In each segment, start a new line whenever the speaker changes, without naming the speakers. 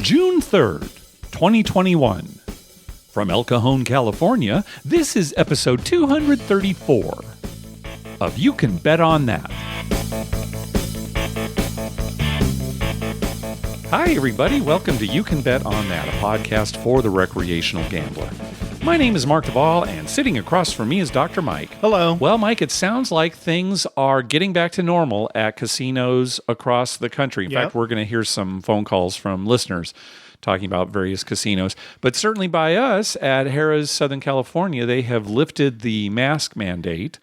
June 3rd, 2021. From El Cajon, California, this is episode 234 of You Can Bet on That. Hi, everybody. Welcome to You Can Bet on That, a podcast for the recreational gambler. My name is Mark Duvall, and sitting across from me is Dr. Mike.
Hello.
Well, Mike, it sounds like things are getting back to normal at casinos across the country. In fact, we're going to hear some phone calls from listeners talking about various casinos. But certainly by us at Harrah's Southern California, they have lifted the mask mandate.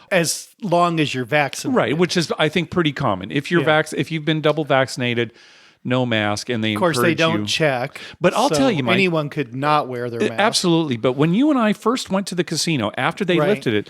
As long as you're vaccinated.
Right, which is, I think, pretty common. If you're if you've been double vaccinated, no mask, and they
of course, they don't
you.
check.
But I'll tell you, Mike,
anyone could not wear their mask.
Absolutely. But when you and I first went to the casino, after they lifted it,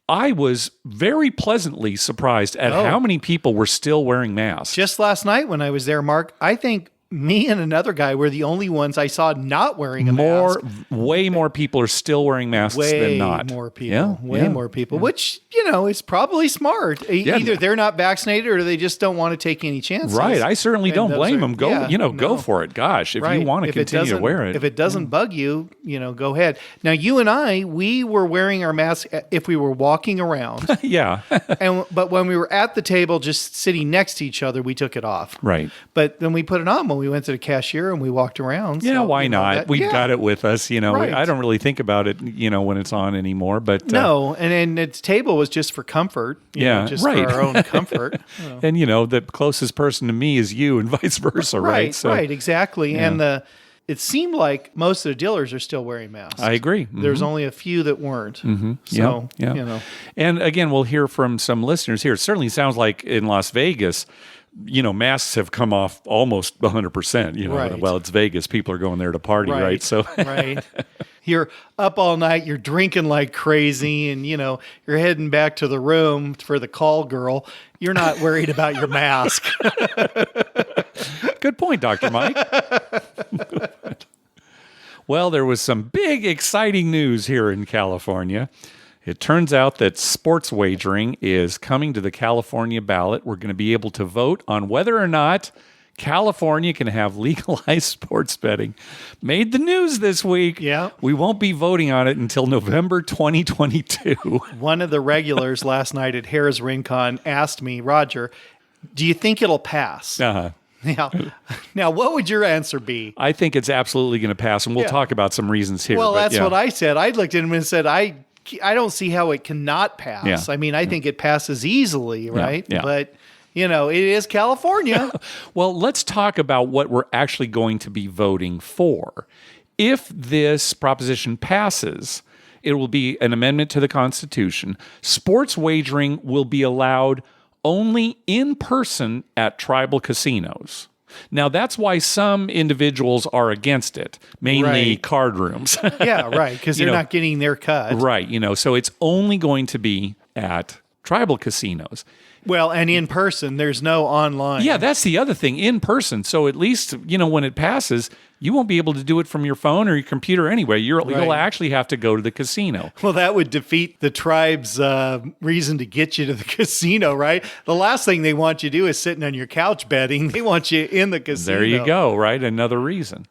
I was very pleasantly surprised at how many people were still wearing masks.
Just last night when I was there, Mark, I think me and another guy were the only ones I saw not wearing a mask.
Way more people are still wearing masks than not.
Way more people. Way more people, which, is probably smart. Either they're not vaccinated or they just don't want to take any chances.
Right. I certainly don't blame them. Go for it. Gosh, if you want to continue to wear it.
If it doesn't bug you, go ahead. Now, you and I, we were wearing our masks if we were walking around. But when we were at the table just sitting next to each other, we took it off.
Right.
But then we put it on when we went to the cashier and we walked around.
Yeah, so, why not? We've got it with us. I don't really think about it, when it's on anymore. But
no, and then its table was just for comfort. Just for our own comfort.
And the closest person to me is you, and vice versa, right?
Right, exactly. Yeah. And it seemed like most of the dealers are still wearing masks.
I agree. Mm-hmm.
There's only a few that weren't.
Mm-hmm. So, And again, we'll hear from some listeners here. It certainly sounds like in Las Vegas, masks have come off almost 100%.
Right.
Well, it's Vegas. People are going there to party, right? So,
You're up all night. You're drinking like crazy, and you're heading back to the room for the call girl. You're not worried about your mask.
Good point, Dr. Mike. Well, there was some big, exciting news here in California. It turns out that sports wagering is coming to the California ballot. We're going to be able to vote on whether or not California can have legalized sports betting. Made the news this week.
Yeah.
We won't be voting on it until November 2022.
One of the regulars last night at Harrah's Rincon asked me, Roger, do you think it'll pass?
Uh-huh.
Now, what would your answer be?
I think it's absolutely going to pass, and we'll talk about some reasons here.
Well, that's what I said. I looked at him and said, I don't see how it cannot pass.
Yeah.
I mean, I think it passes easily, right?
Yeah.
But, it is California.
Well, let's talk about what we're actually going to be voting for. If this proposition passes, it will be an amendment to the Constitution. Sports wagering will be allowed only in person at tribal casinos. Now, that's why some individuals are against it, mainly card rooms.
Yeah, right, because they're not getting their cut.
Right, so it's only going to be at tribal casinos.
Well, and in person, there's no online.
Yeah, that's the other thing, in person. So at least, when it passes, you won't be able to do it from your phone or your computer anyway. You'll actually have to go to the casino.
Well, that would defeat the tribe's reason to get you to the casino, right? The last thing they want you to do is sitting on your couch betting. They want you in the casino.
There you go, right? Another reason.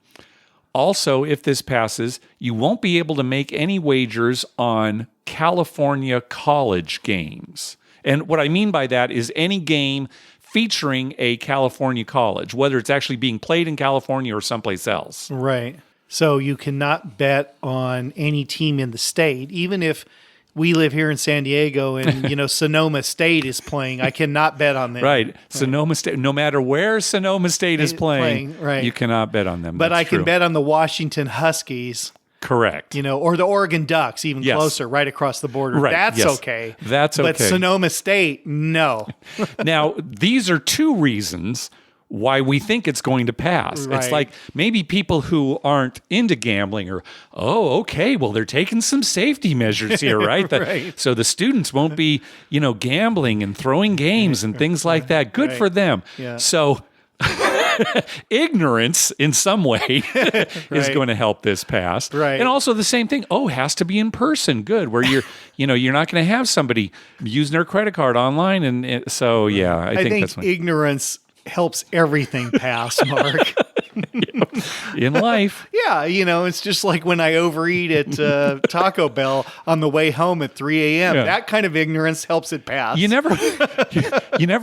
Also, if this passes, you won't be able to make any wagers on California college games. And what I mean by that is any game featuring a California college, whether it's actually being played in California or someplace else.
Right. So you cannot bet on any team in the state, even if we live here in San Diego and, Sonoma State is playing. I cannot bet on them.
Right. Sonoma State, no matter where Sonoma State is playing, you cannot bet on them.
But
That's
I can
true.
bet on the Washington Huskies.
Correct.
Or the Oregon Ducks, even closer, right across the border.
Right.
That's okay.
That's okay.
But Sonoma State, no.
Now, these are two reasons why we think it's going to pass.
Right.
It's like maybe people who aren't into gambling are, they're taking some safety measures here, right?
Right.
So the students won't be, gambling and throwing games and things like that. Good for them.
Yeah.
So ignorance in some way is going to help this pass.
Right.
And also the same thing, it has to be in person. Good. Where you're, you're not going to have somebody using their credit card online. And so, I think that's
ignorance helps everything pass, Mark.
In life.
Yeah, it's just like when I overeat at Taco Bell on the way home at 3 a.m.
Yeah.
That kind of ignorance helps it pass.
You never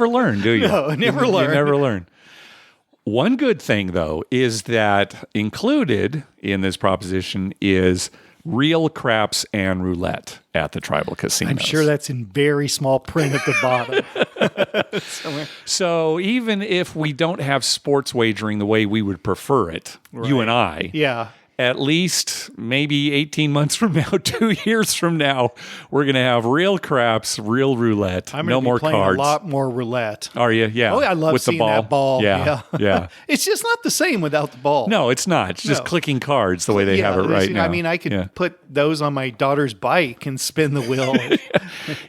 learn, do you?
No, never learn.
You never learn. One good thing, though, is that included in this proposition is real craps and roulette at the tribal casinos.
I'm sure that's in very small print at the bottom.
So even if we don't have sports wagering the way we would prefer it, you and I, at least maybe 18 months from now, 2 years from now, we're going to have real craps, real roulette,
I'm
no more
playing
cards.
A lot more roulette.
Are you? Yeah.
Oh, I love
with
seeing
the ball.
that ball.
Yeah.
It's just not the same without the ball.
No, it's not. It's just clicking cards the way they have it right now.
I mean, I could put those on my daughter's bike and spin the wheel.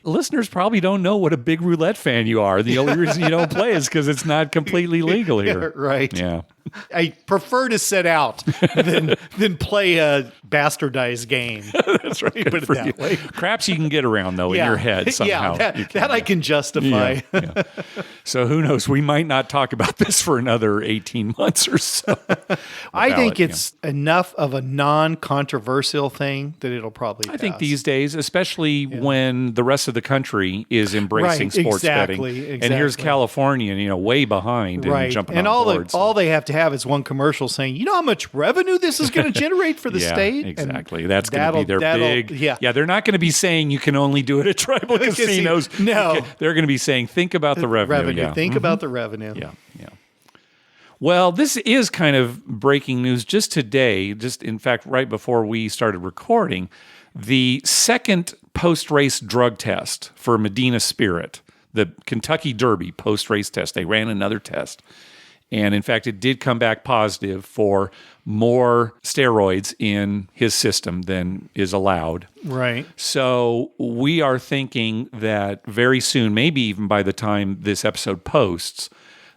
Listeners probably don't know what a big roulette fan you are. The only reason you don't play is because it's not completely legal here.
Right.
Yeah.
I prefer to sit out than play a bastardized game.
That's right.
Put it that way.
Craps you can get around, though, in your head somehow.
Yeah, that I can justify.
Yeah. So who knows? We might not talk about this for another 18 months or so.
I think it's enough of a non-controversial thing that it'll probably pass.
I think these days, especially when the rest of the country is embracing sports betting. And here's California, way behind and jumping on boards.
All they have to have is one commercial saying, you know how much revenue this is going to generate for the state?
Exactly. That's going to be their big. Yeah, they're not going to be saying you can only do it at tribal casinos.
No.
They're going to be saying, think about the revenue.
Think about the revenue.
Yeah. Well, this is kind of breaking news just today, in fact, right before we started recording, the second post-race drug test for Medina Spirit, the Kentucky Derby post-race test. They ran another test. And in fact, it did come back positive for more steroids in his system than is allowed.
Right.
So we are thinking that very soon, maybe even by the time this episode posts,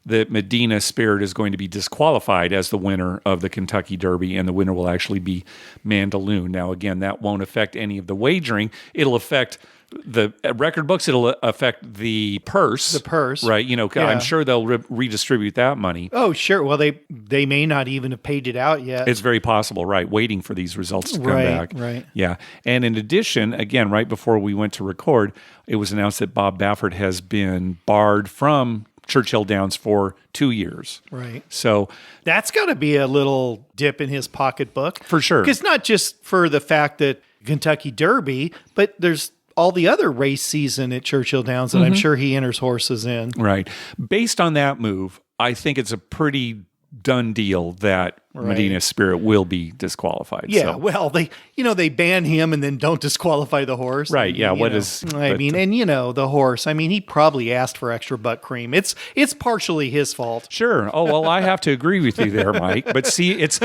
that Medina Spirit is going to be disqualified as the winner of the Kentucky Derby, and the winner will actually be Mandaloun. Now, again, that won't affect any of the wagering. It'll affect the record books. It'll affect the purse. Right? I'm sure they'll redistribute that money.
Oh, sure. Well, they may not even have paid it out yet.
It's very possible, right? Waiting for these results to come back.
Right.
Yeah. And in addition, again, right before we went to record, it was announced that Bob Baffert has been barred from Churchill Downs for 2 years.
Right.
So
that's got to be a little dip in his pocketbook.
For sure.
Because not just for the fact that Kentucky Derby, but there's all the other race season at Churchill Downs that I'm sure he enters horses in.
Right. Based on that move, I think it's a pretty done deal that Medina Spirit will be disqualified.
Yeah,
so.
well, they ban him and then don't disqualify the horse.
Right, yeah.
The horse, he probably asked for extra butt cream. It's partially his fault.
Sure. Oh, well, I have to agree with you there, Mike. But see, it's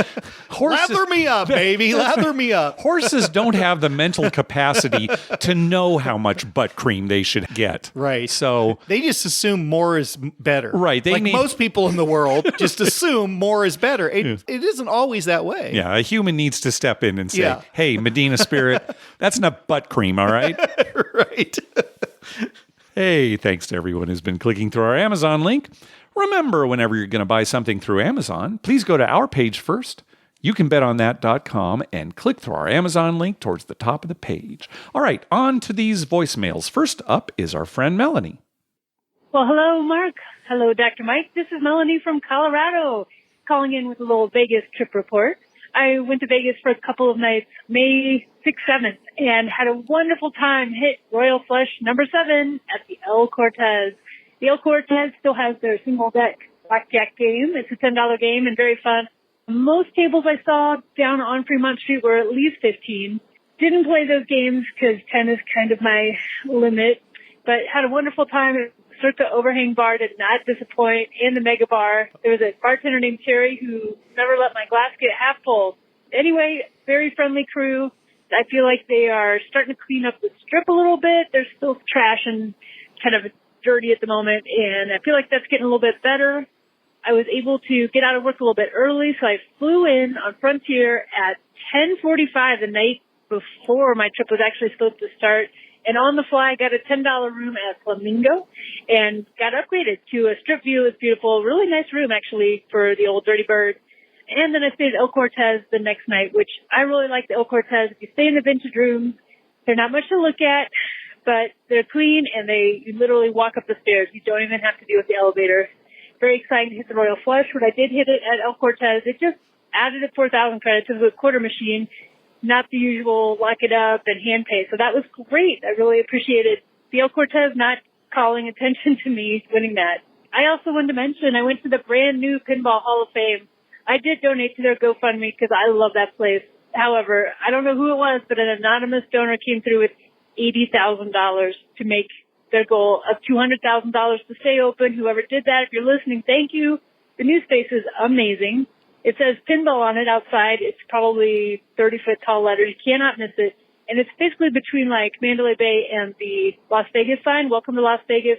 horses.
Lather me up, baby. Lather me up.
Horses don't have the mental capacity to know how much butt cream they should get.
Right.
So
they just assume more is better.
Right.
Most people in the world just assume more is better. It isn't always that way.
Yeah, a human needs to step in and say, hey, Medina Spirit, that's not butt cream, all right?
Right.
Hey, thanks to everyone who's been clicking through our Amazon link. Remember, whenever you're going to buy something through Amazon, please go to our page first. You can betonThat.com and click through our Amazon link towards the top of the page. All right, on to these voicemails. First up is our friend Melanie.
Well, hello, Mark. Hello, Dr. Mike. This is Melanie from Colorado, calling in with a little Vegas trip report. I went to Vegas for a couple of nights, May 6th, 7th, and had a wonderful time. Hit Royal Flush number 7 at the El Cortez. The El Cortez still has their single deck blackjack game. It's a $10 game and very fun. Most tables I saw down on Fremont Street were at least 15. Didn't play those games because 10 is kind of my limit, but had a wonderful time. Circa Overhang Bar did not disappoint, and the Mega Bar. There was a bartender named Terry who never let my glass get half full. Anyway, very friendly crew. I feel like they are starting to clean up the strip a little bit. There's still trash and kind of dirty at the moment, and I feel like that's getting a little bit better. I was able to get out of work a little bit early, so I flew in on Frontier at 10:45 the night before my trip was actually supposed to start. And on the fly, got a $10 room at Flamingo and got upgraded to a strip view. It's beautiful. Really nice room, actually, for the old Dirty Bird. And then I stayed at El Cortez the next night, which I really like the El Cortez. If you stay in the vintage rooms, they're not much to look at, but they're clean and you literally walk up the stairs. You don't even have to deal with the elevator. Very exciting to hit the Royal Flush. When I did hit it at El Cortez, it just added a 4,000 credits to the quarter machine, not the usual lock it up and hand pay. So that was great. I really appreciated the El Cortez not calling attention to me winning that. I also wanted to mention I went to the brand new Pinball Hall of Fame. I did donate to their GoFundMe because I love that place. However, I don't know who it was, but an anonymous donor came through with $80,000 to make their goal of $200,000 to stay open. Whoever did that, if you're listening, thank you. The new space is amazing. It says Pinball on it outside. It's probably 30-foot tall letters. You cannot miss it. And it's basically between like Mandalay Bay and the Las Vegas sign, Welcome to Las Vegas,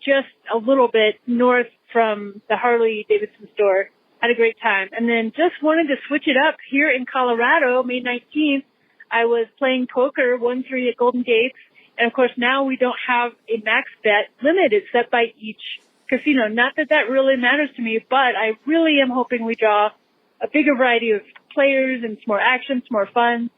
just a little bit north from the Harley Davidson store. Had a great time. And then just wanted to switch it up here in Colorado, May 19th. I was playing poker 1-3 at Golden Gates. And of course now we don't have a max bet limit. It's set by each casino. Not that that really matters to me, but I really am hoping we draw a bigger variety of players and some more action, some more fun.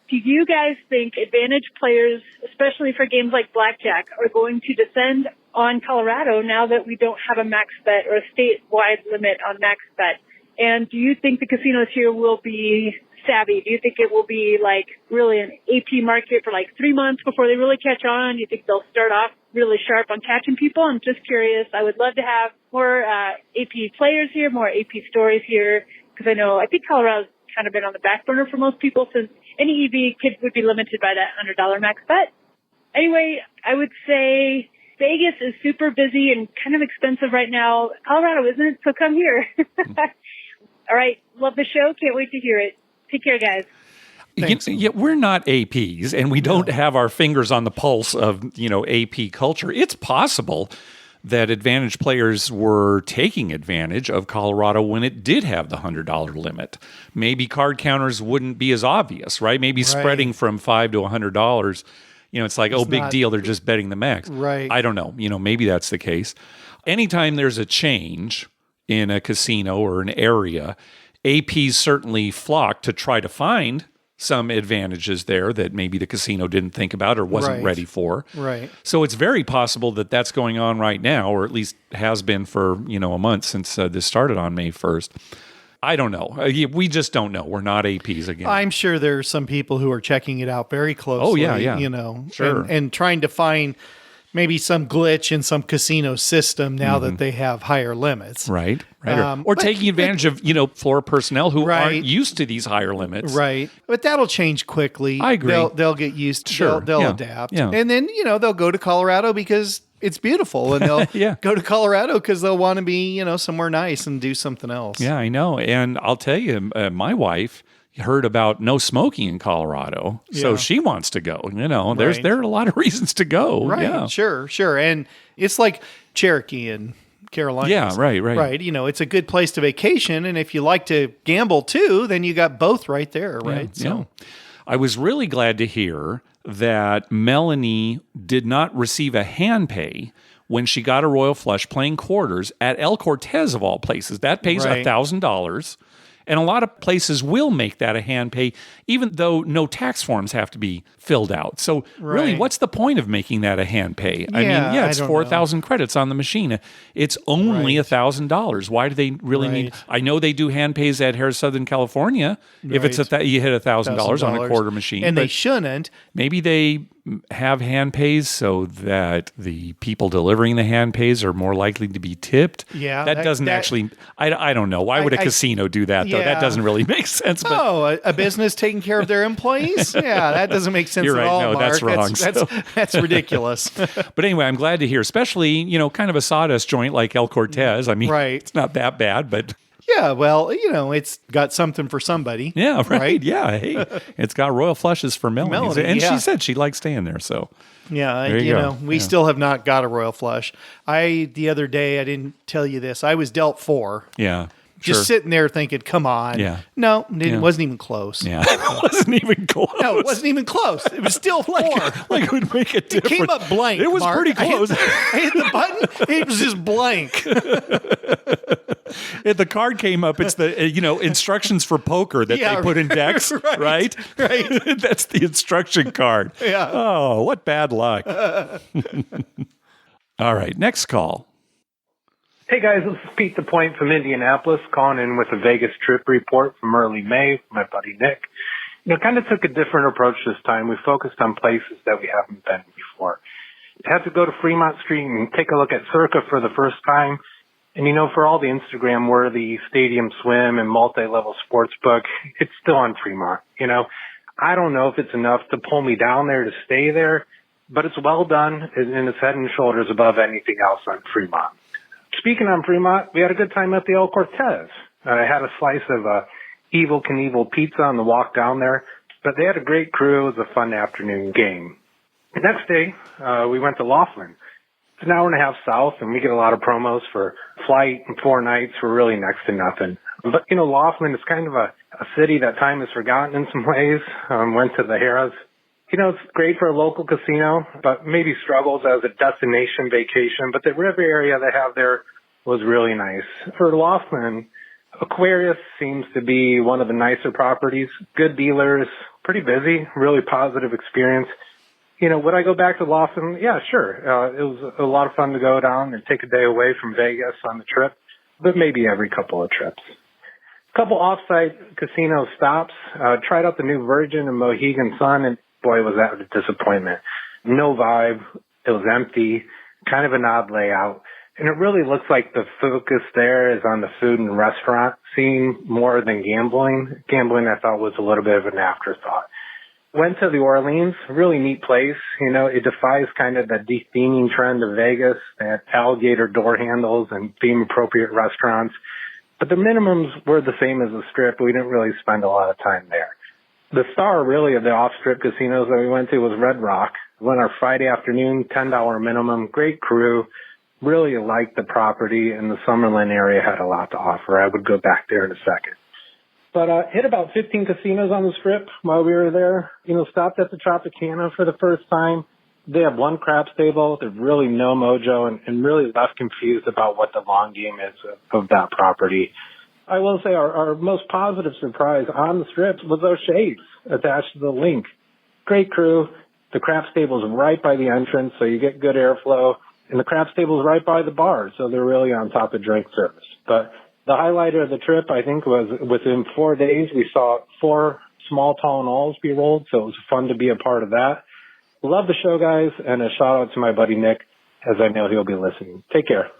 Do you guys think advantage players, especially for games like blackjack, are going to descend on Colorado now that we don't have a max bet or a statewide limit on max bet? And do you think the casinos here will be savvy? Do you think it will be like really an AP market for like 3 months before they really catch on? Do you think they'll start off really sharp on catching people? I'm just curious. I would love to have more AP players here, more AP stories here, because I think Colorado's kind of been on the back burner for most people since any EV kid would be limited by that $100 max bet. Anyway, I would say Vegas is super busy and kind of expensive right now. Colorado isn't, so come here. All right. Love the show. Can't wait to hear it. Take care, guys.
Yeah, we're not APs, and we don't have our fingers on the pulse of, AP culture. It's possible that advantage players were taking advantage of Colorado when it did have the $100 limit. Maybe card counters wouldn't be as obvious, right? Maybe spreading from $5 to $100, it's like, big deal, they're just betting the max.
Right.
I don't know. Maybe that's the case. Anytime there's a change in a casino or an area, APs certainly flock to try to find some advantages there that maybe the casino didn't think about or wasn't ready for.
Right.
So it's very possible that that's going on right now, or at least has been for, a month since this started on May 1st. I don't know. We just don't know. We're not APs again.
I'm sure there's some people who are checking it out very closely.
Oh, yeah.
Sure. And trying to find maybe some glitch in some casino system now that they have higher limits.
Right. Or taking advantage of, floor personnel who aren't used to these higher limits.
Right. But that'll change quickly.
I agree.
They'll get used to
Sure.
They'll adapt.
Yeah.
And then, they'll go to Colorado because it's beautiful. And they'll go to Colorado because they'll want to be, somewhere nice and do something else.
Yeah, I know. And I'll tell you, my wife heard about no smoking in Colorado, so she wants to go. There are a lot of reasons to go.
Right,
yeah.
Sure. And it's like Cherokee and Carolinas.
Yeah, right.
Right, it's a good place to vacation, and if you like to gamble too, then you got both right there, right?
Yeah. I was really glad to hear that Melanie did not receive a hand pay when she got a Royal Flush playing quarters at El Cortez of all places. That pays $1,000. And a lot of places will make that a hand pay, even though no tax forms have to be filled out. So really, what's the point of making that a hand pay? I mean, it's 4,000 credits on the machine. It's only $1,000. Why do they really need? I know they do hand pays at Harris Southern California. If it's you hit $1,000 on a quarter machine,
and they shouldn't.
Maybe they have hand pays so that the people delivering the hand pays are more likely to be tipped.
Yeah,
that doesn't actually. I don't know. Why would a casino do that though? That doesn't really make sense. But
a business taking care of their employees? Yeah, that doesn't make sense
You're right.
at all.
No,
Mark.
that's wrong.
That's ridiculous.
But anyway, I'm glad to hear, especially kind of a sawdust joint like El Cortez. I mean, it's not that bad, but.
Yeah, well, it's got something for somebody.
Yeah, right. Yeah, hey, it's got Royal Flushes for Melanie. And she said she likes staying there, so.
Yeah, we still have not got a Royal Flush. The other day, I didn't tell you this, I was dealt 4.
Yeah.
Just sitting there thinking, come on.
Yeah.
No, it wasn't even close.
Yeah. It wasn't even close.
No, it wasn't even close. It was still 4.
Like it would make a difference.
It came up blank.
It was
Mark.
pretty close.
I hit the button. It was just blank.
If the card came up, it's the instructions for poker that they put in decks, right?
Right.
That's the instruction card.
Yeah.
Oh, what bad luck. All right, next call.
Hey guys, this is Pete the Point from Indianapolis, calling in with a Vegas trip report from early May with my buddy Nick. Kind of took a different approach this time. We focused on places that we haven't been before. Had to go to Fremont Street and take a look at Circa for the first time. And for all the Instagram-worthy stadium swim and multi-level sports book, it's still on Fremont. I don't know if it's enough to pull me down there to stay there, but it's well done and it's head and shoulders above anything else on Fremont. Speaking on Fremont, we had a good time at the El Cortez. I had a slice of Evel Knievel pizza on the walk down there, but they had a great crew. It was a fun afternoon game. The next day, we went to Laughlin. It's an hour and a half south, and we get a lot of promos for flight and 4 nights for really next to nothing. But, Laughlin is kind of a city that time has forgotten in some ways. Went to the Harrah's. It's great for a local casino, but maybe struggles as a destination vacation. But the river area they have there was really nice. For Laughlin, Aquarius seems to be one of the nicer properties. Good dealers, pretty busy, really positive experience. Would I go back to Laughlin? Yeah, sure. It was a lot of fun to go down and take a day away from Vegas on the trip, but maybe every couple of trips. A couple off-site casino stops. Tried out the new Virgin and Mohegan Sun, and boy, was that a disappointment. No vibe. It was empty, kind of an odd layout. And it really looks like the focus there is on the food and restaurant scene more than gambling. Gambling, I thought, was a little bit of an afterthought. Went to the Orleans, really neat place. It defies kind of the de-theming trend of Vegas. They had alligator door handles and theme-appropriate restaurants. But the minimums were the same as the Strip. We didn't really spend a lot of time there. The star, really, of the off-strip casinos that we went to was Red Rock. Went our Friday afternoon, $10 minimum, great crew. Really liked the property, and the Summerlin area had a lot to offer. I would go back there in a second. But hit about 15 casinos on the Strip while we were there. Stopped at the Tropicana for the first time. They have one craps table. There's really no mojo, and really left confused about what the long game is of that property. I will say our most positive surprise on the Strip was those shades attached to the link. Great crew. The craps table's right by the entrance, so you get good airflow. And the craps table's right by the bar, so they're really on top of drink service. But the highlight of the trip, I think, was within 4 days, we saw 4 small tall alls be rolled, so it was fun to be a part of that. Love the show, guys, and a shout-out to my buddy Nick, as I know he'll be listening. Take care.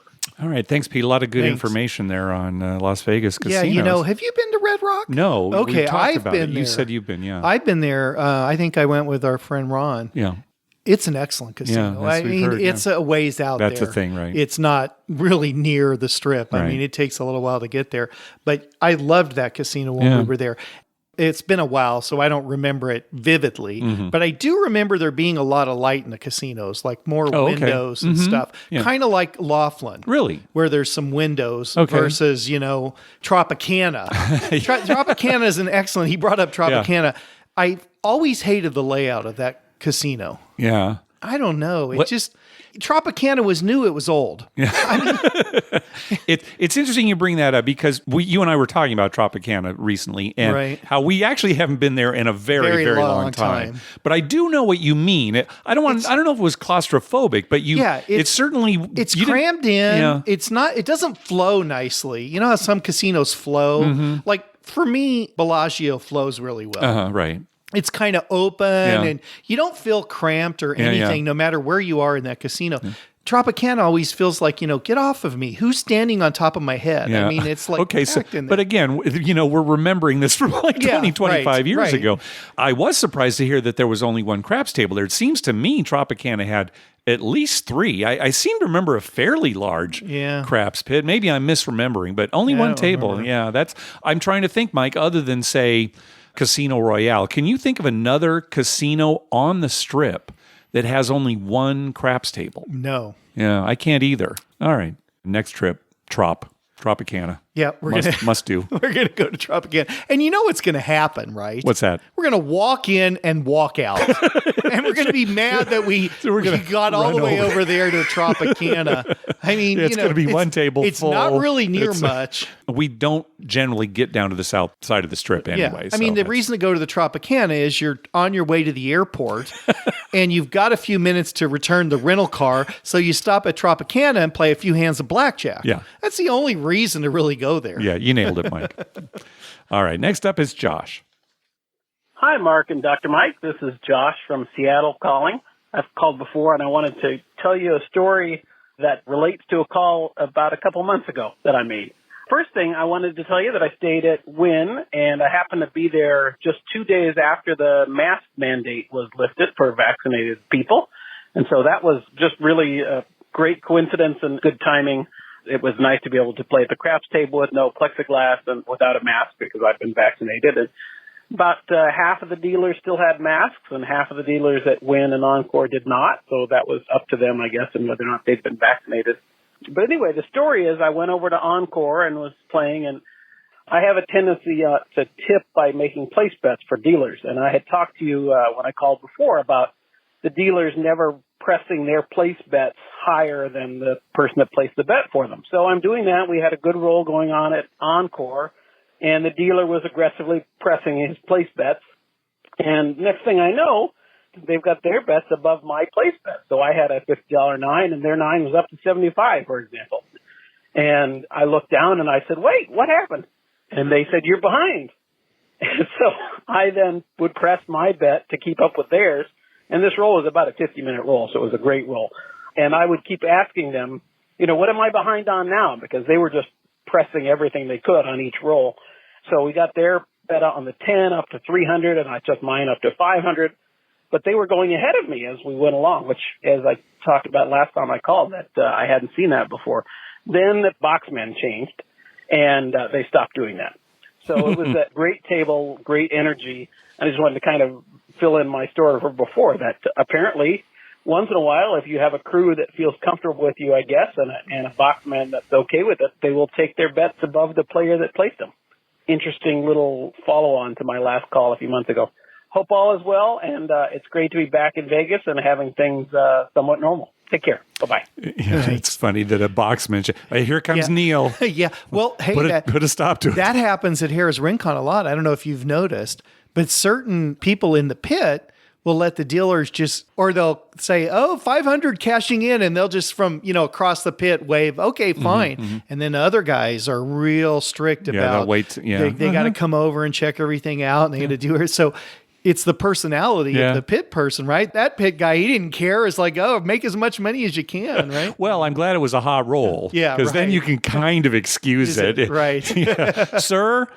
All right. Thanks, Pete. A lot of good information there on Las Vegas casinos.
Yeah, have you been to Red Rock?
No.
Okay, I've been there.
You said you've been, yeah.
I've been there. I think I went with our friend Ron.
Yeah.
It's an excellent casino.
Yeah,
it's a ways out there.
That's the thing, right?
It's not really near the Strip.
Right.
I mean, it takes a little while to get there. But I loved that casino when we were there. It's been a while, so I don't remember it vividly. Mm-hmm. But I do remember there being a lot of light in the casinos, like more windows and stuff. Yeah. Kind of like Laughlin.
Really?
Where there's some windows versus, Tropicana. Tropicana is an excellent... He brought up Tropicana. Yeah. I always hated the layout of that casino.
Yeah.
I don't know. Tropicana was new. It was old.
Yeah. It's interesting you bring that up because you and I were talking about Tropicana recently and how we actually haven't been there in a very, very long time. But I do know what you mean. I don't know if it was claustrophobic, but it's
crammed in. Yeah. It doesn't flow nicely. You know how some casinos flow? Mm-hmm. Like for me, Bellagio flows really well.
Right.
It's kind of open and you don't feel cramped or anything, no matter where you are in that casino. Yeah. Tropicana always feels like, get off of me. Who's standing on top of my head? Yeah. I mean, it's like,
but again, we're remembering this from like 25 years ago. I was surprised to hear that there was only one craps table there. It seems to me Tropicana had at least 3. I seem to remember a fairly large craps pit. Maybe I'm misremembering, but only one table. Remember. Yeah, I'm trying to think, Mike, other than say, Casino Royale. Can you think of another casino on the Strip that has only one craps table?
No.
Yeah, I can't either. All right. Next trip, Tropicana.
Yeah,
must do.
We're gonna go to Tropicana, and you know what's gonna happen, right?
What's that?
We're gonna walk in and walk out, and we're gonna be mad that we got all the way over there to Tropicana. I mean,
it's gonna be one table.
It's
full.
not really near much.
We don't generally get down to the south side of the strip anyway.
Yeah. I mean, the reason to go to the Tropicana is you're on your way to the airport, and you've got a few minutes to return the rental car, so you stop at Tropicana and play a few hands of blackjack.
Yeah,
that's the only reason to really go there.
Yeah, you nailed it, Mike. All right, next up is Josh.
Hi, Mark and Dr. Mike. This is Josh from Seattle calling. I've called before, and I wanted to tell you a story that relates to a call about a couple months ago that I made. First thing, I wanted to tell you that I stayed at Wynn, and I happened to be there just 2 days after the mask mandate was lifted for vaccinated people. And so that was just really a great coincidence and good timing. It was nice to be able to play at the craps table with no plexiglass and without a mask because I've been vaccinated. And about half of the dealers still had masks, and half of the dealers at Wynn and Encore did not. So that was up to them, I guess, and whether or not they'd been vaccinated. But anyway, the story is I went over to Encore and was playing, and I have a tendency to tip by making place bets for dealers. And I had talked to you when I called before about the dealers never pressing their place bets higher than the person that placed the bet for them. So I'm doing that. We had a good roll going on at Encore, and the dealer was aggressively pressing his place bets. And next thing I know, they've got their bets above my place bet. So I had a $50 9, and their 9 was up to 75, for example. And I looked down and I said, wait, what happened? And they said, you're behind. And so I then would press my bet to keep up with theirs. And this roll was about a 50-minute roll, so it was a great roll. And I would keep asking them, what am I behind on now? Because they were just pressing everything they could on each roll. So we got their bet on the 10 up to 300, and I took mine up to 500. But they were going ahead of me as we went along, which, as I talked about last time I called, that I hadn't seen that before. Then the boxmen changed, and they stopped doing that. So it was a great table, great energy. I just wanted to kind of fill in my story from before that apparently once in a while, if you have a crew that feels comfortable with you, I guess, and a boxman that's okay with it, they will take their bets above the player that placed them. Interesting little follow-on to my last call a few months ago. Hope all is well, and it's great to be back in Vegas and having things somewhat normal. Take care. Bye-bye.
Yeah, it's funny that a boxman, hey, here comes Neil.
Yeah. Well, hey,
put a stop to it.
That happens at Harrah's Rincon a lot. I don't know if you've noticed, but certain people in the pit will let the dealers or they'll say, 500 cashing in, and they'll just from, across the pit wave, okay, fine. Mm-hmm. And then other guys are real strict about,
wait. Yeah.
They got to come over and check everything out, and they got to do it. So it's the personality of the pit person, right? That pit guy, he didn't care. It's like, make as much money as you can, right?
Well, I'm glad it was a hot roll.
Yeah,
because then you can kind of excuse it.
Right.
Sir,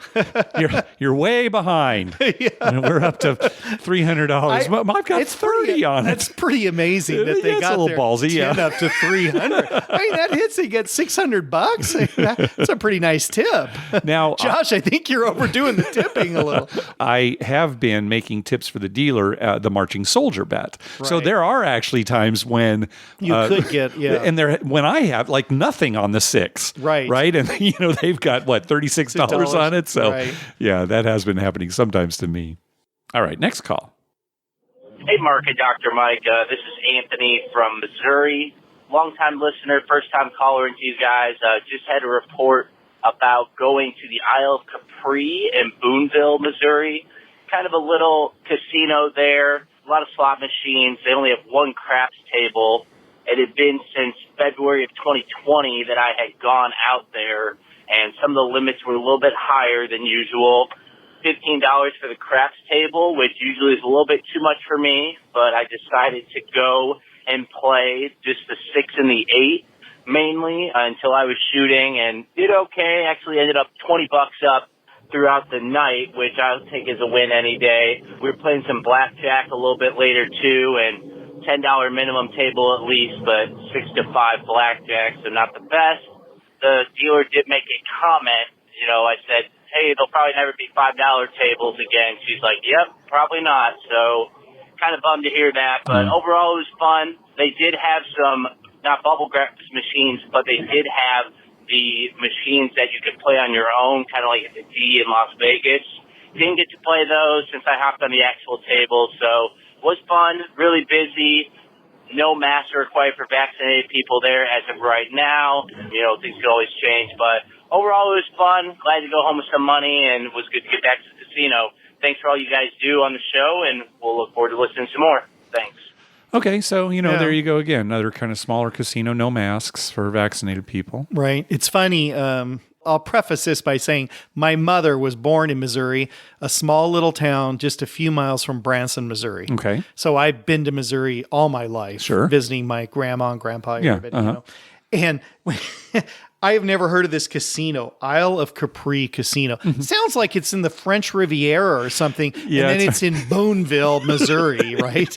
you're way behind. And we're up to $300. I've got 30 on it.
That's pretty amazing that they got
a little
their
ballsy,
10 up to 300. I mean, that hits, you get $600. That's a pretty nice tip.
Now,
Josh, I think you're overdoing the tipping a little.
I have been making tips for the dealer, the marching soldier bet. Right. So there are actually times when
you could get,
and when I have like nothing on the 6, right, and they've got $36 on it. So that has been happening sometimes to me. All right, next call.
Hey, Mark and Dr. Mike. This is Anthony from Missouri. Longtime listener, first time caller into you guys. Just had a report about going to the Isle of Capri in Boonville, Missouri. Kind of a little casino there, a lot of slot machines. They only have one craps table. It had been since February of 2020 that I had gone out there, and some of the limits were a little bit higher than usual. $15 for the craps table, which usually is a little bit too much for me, but I decided to go and play just the 6 and the 8 mainly until I was shooting, and did okay. Actually ended up $20 up throughout the night, which I'll take as a win any day. We were playing some blackjack a little bit later too, and $10 minimum table at least, but 6 to 5 blackjack, so not the best. The dealer did make a comment. I said, hey, there'll probably never be $5 tables again. She's like, yep, probably not. So kind of bummed to hear that, but overall it was fun. They did have some, not bubble grass machines, but they did have the machines that you could play on your own, kind of like at the D in Las Vegas. Didn't get to play those since I hopped on the actual table, so was fun, really busy. No masks are required for vaccinated people there as of right now. Things could always change, but overall it was fun. Glad to go home with some money, and it was good to get back to the casino. Thanks for all you guys do on the show, and we'll look forward to listening to more. Thanks.
Okay, so, there you go again. Another kind of smaller casino, no masks for vaccinated people.
Right. It's funny. I'll preface this by saying my mother was born in Missouri, a small little town just a few miles from Branson, Missouri.
Okay.
So I've been to Missouri all my life,
sure,
visiting my grandma and grandpa.
Yeah.
And I have never heard of this casino, Isle of Capri Casino. Sounds like it's in the French Riviera or something.
Yeah,
and then it's in Boonville, Missouri, right?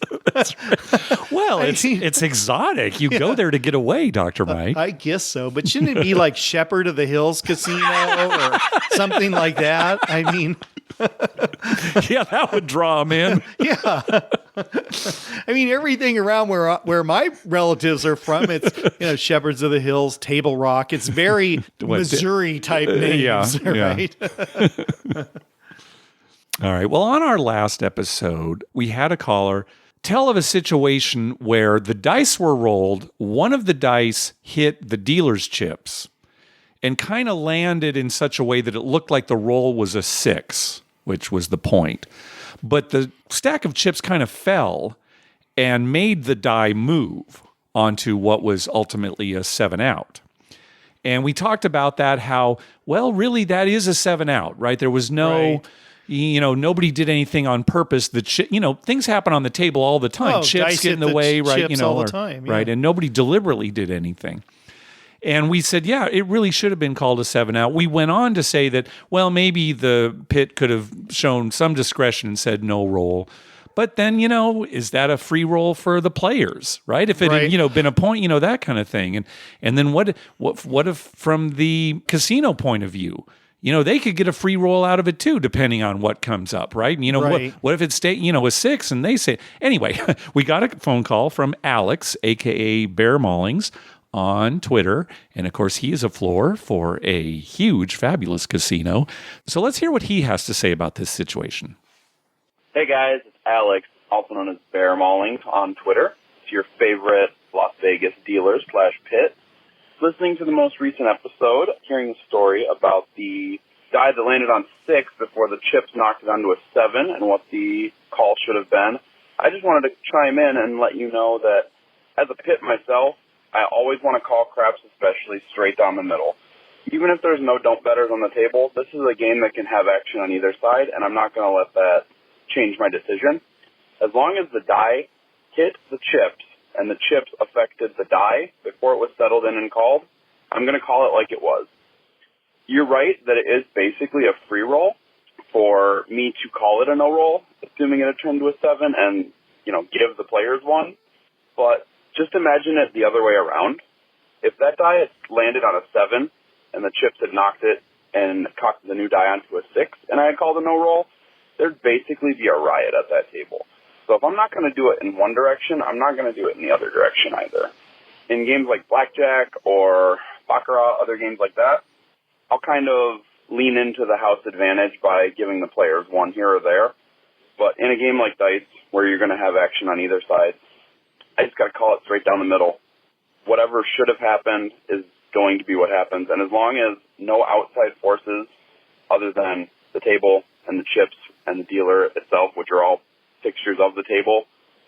Well, it's exotic. You go there to get away, Dr. Mike.
I guess so. But shouldn't it be like Shepherd of the Hills Casino or something like that? I mean...
Yeah, that would draw them in.
Yeah. I mean, everything around where my relatives are from, it's, Shepherds of the Hills, Table Rock. It's very Missouri type names, right?
All right. Well, on our last episode, we had a caller tell of a situation where the dice were rolled. One of the dice hit the dealer's chips and kind of landed in such a way that it looked like the roll was a 6, which was the point. But the stack of chips kind of fell and made the die move onto what was ultimately a 7 out. And we talked about that, how, well, really, that is a 7 out, right? There was no, nobody did anything on purpose. Things happen on the table all the time. Chips get in the way, right?
Chips all the time, yeah.
Right? And nobody deliberately did anything. And we said, yeah, it really should have been called a 7 out. We went on to say that, well, maybe the pit could have shown some discretion and said no roll. But then, is that a free roll for the players, right? If it had, been a point, that kind of thing. And then what if from the casino point of view, they could get a free roll out of it too, depending on what comes up, right? What if it stayed, a 6 and they say, anyway, we got a phone call from Alex, AKA Bear Maulings, on Twitter. And of course, he is a floor for a huge, fabulous casino. So let's hear what he has to say about this situation.
Hey guys, it's Alex, also known as Bear Maulings on Twitter. It's your favorite Las Vegas dealer / pit. Listening to the most recent episode, hearing the story about the die that landed on 6 before the chips knocked it onto a 7 and what the call should have been, I just wanted to chime in and let you know that as a pit myself, I always want to call craps, especially straight down the middle. Even if there's no don't betters on the table, this is a game that can have action on either side, and I'm not going to let that change my decision. As long as the die hit the chips and the chips affected the die before it was settled in and called, I'm going to call it like it was. You're right that it is basically a free roll for me to call it a no roll, assuming it had turned to a 7 and, give the players one. But just imagine it the other way around. If that die had landed on a 7 and the chips had knocked it and cocked the new die onto a 6 and I had called a no roll, there'd basically be a riot at that table. So if I'm not going to do it in one direction, I'm not going to do it in the other direction either. In games like Blackjack or Baccarat, other games like that, I'll kind of lean into the house advantage by giving the players one here or there. But in a game like Dice, where you're going to have action on either side, I just got to call it straight down the middle. Whatever should have happened is going to be what happens. And as long as no outside forces other than the table and the chips and the dealer itself, which are all fixtures of the table,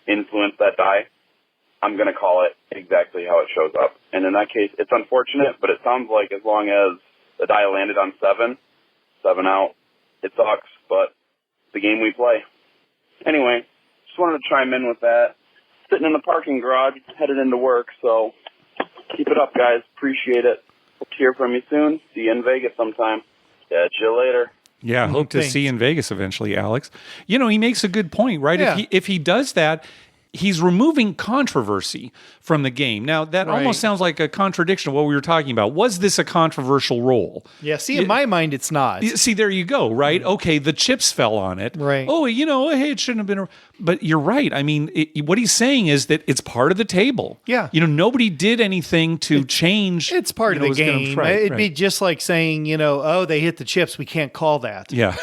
influence that die, I'm going to call it exactly how it shows up. And in that case, it's unfortunate, but it sounds like as long as the die landed on 7 out, it sucks, but it's the game we play. Anyway, just wanted to chime in with that. Sitting in the parking garage, headed into work, so keep it up, guys. Appreciate it. Hope to hear from you soon. See you in Vegas sometime. Catch you later.
Yeah, hope to see you in Vegas eventually, Alex. He makes a good point, right?
Yeah.
If he does that, he's removing controversy from the game. Now, that almost sounds like a contradiction of what we were talking about. Was this a controversial roll?
Yeah, see, in my mind, it's not.
See, there you go, right? Okay, the chips fell on it.
Right.
Oh, hey, it shouldn't have been. But you're right. I mean, what he's saying is that it's part of the table.
Yeah.
Nobody did anything to change.
It's part of the game. It'd be just like saying, they hit the chips. We can't call that.
Yeah.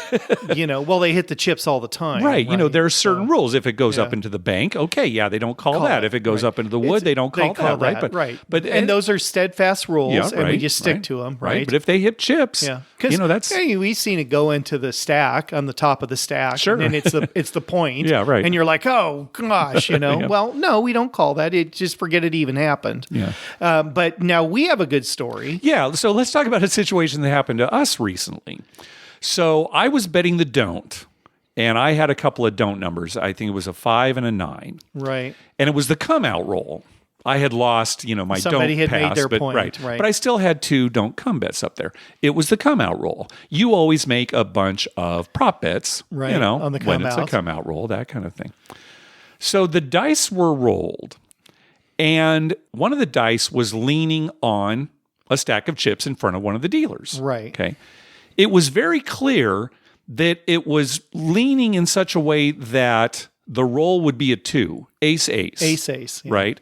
Well, they hit the chips all the time.
Right. There are certain rules. If it goes up into the bank, okay, they don't call that. If it goes up into the wood, they don't call that, right?
Right. And those are steadfast rules, and we just stick to them, right?
But if they hit chips, that's...
we've seen it go into the stack, on the top of the stack,
sure.
and it's the point.
Yeah, right.
And you're like, oh, gosh, Well, no, we don't call that. It just forget it even happened.
Yeah.
But now we have a good story.
Yeah, so let's talk about a situation that happened to us recently. So I was betting the don't. And I had a couple of don't numbers. I think it was a 5 and a 9.
Right.
And it was the come out roll. I had lost, my
Somebody
don't
had
pass,
made their
but,
point. Right.
But I still had 2 don't come bets up there. It was the come out roll. You always make a bunch of prop bets,
right. On the
when it's a come out roll, that kind of thing. So the dice were rolled, and one of the dice was leaning on a stack of chips in front of one of the dealers.
Right.
Okay. It was very clear that it was leaning in such a way that the roll would be a 2, ace.
Ace. Yeah.
Right?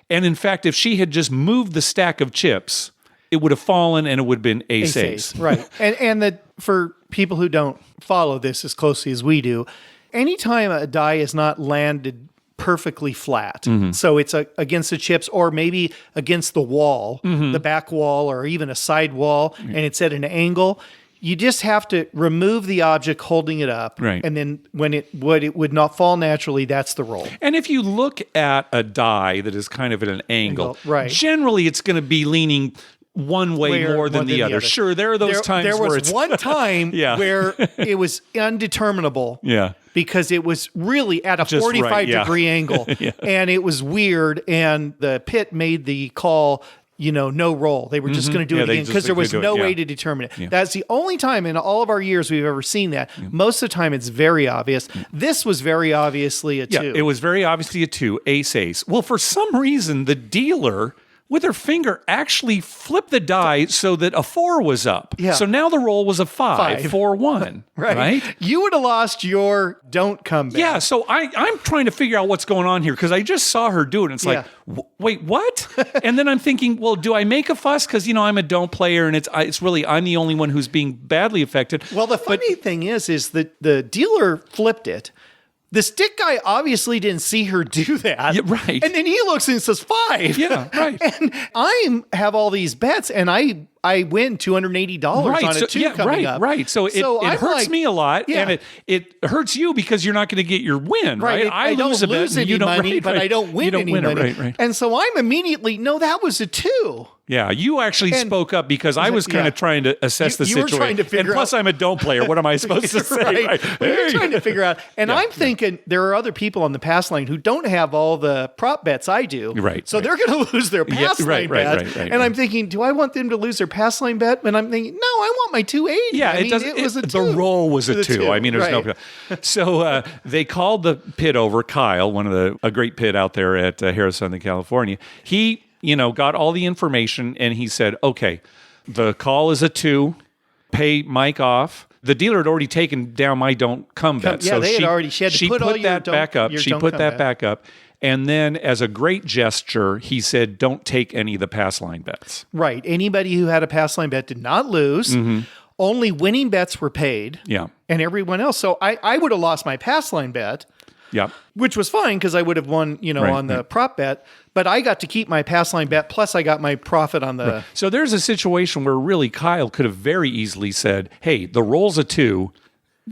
And in fact, if she had just moved the stack of chips, it would have fallen and it would have been ace.
Right. And for people who don't follow this as closely as we do, anytime a die is not landed perfectly flat, so it's against the chips or maybe against the wall, the back wall or even a side wall, and it's at an angle, you just have to remove the object holding it up.
Right.
And then when it would not fall naturally, that's the roll.
And if you look at a die that is kind of at an angle,
right.
generally it's going to be leaning one way more than the other. Sure, there are those times
there
where
was one time where it was undeterminable.
Yeah.
Because it was really at a 45 degree angle. And it was weird. And the pit made the call, no roll. They were just going to do it again because there was no way to determine it. That's the only time in all of our years we've ever seen that. Most of the time it's very obvious. This was very obviously a 2.
Yeah, it was very obviously a 2, ace. Well, for some reason, the dealer with her finger actually flipped the die so that a 4 was up. Yeah. So now the roll was a 5. 4-1. right?
You would have lost your don't come back.
Yeah, so I'm trying to figure out what's going on here because I just saw her do it. And it's like, wait, what? And then I'm thinking, well, do I make a fuss? Because, I'm a don't player and it's really, I'm the only one who's being badly affected.
Well, the funny thing is that the dealer flipped it. The stick guy obviously didn't see her do that.
Yeah, right.
And then he looks and says 5.
Yeah, right.
And I have all these bets and I win $280 on a 2 coming up.
Right. So it hurts me a lot and it hurts you because you're not going to get your win, right?
I
lose
don't lose any money, but I don't win any money.
Right.
And so I'm immediately, no, that was a 2.
Yeah, you actually spoke up because I was kind of trying to assess the situation.
You were trying to figure
and plus, I'm a don't player. What am I supposed to say?
Right. You're trying to figure out. And I'm thinking there are other people on the pass line who don't have all the prop bets I do.
Right.
So they're going to lose their pass line bet. And I'm thinking, do I want them to lose their pass line bet? And I'm thinking, no, I want my 280.
Yeah, it was a 2. The roll was a 2. I mean, there's no. So they called the pit over, Kyle, a great pit out there at Harris, Southern California. He got all the information and he said, okay, the call is a 2, pay Mike off. The dealer had already taken down my don't come bet.
Yeah, so she put
that back up. She put that back up. And then as a great gesture, he said, don't take any of the pass line bets.
Right. Anybody who had a pass line bet did not lose. Only winning bets were paid.
Yeah.
And everyone else. So I would have lost my pass line bet.
Yeah.
Which was fine because I would have won, on the prop bet. But I got to keep my pass line bet, plus I got my profit on the... Right.
So there's a situation where really Kyle could have very easily said, hey, the roll's a 2.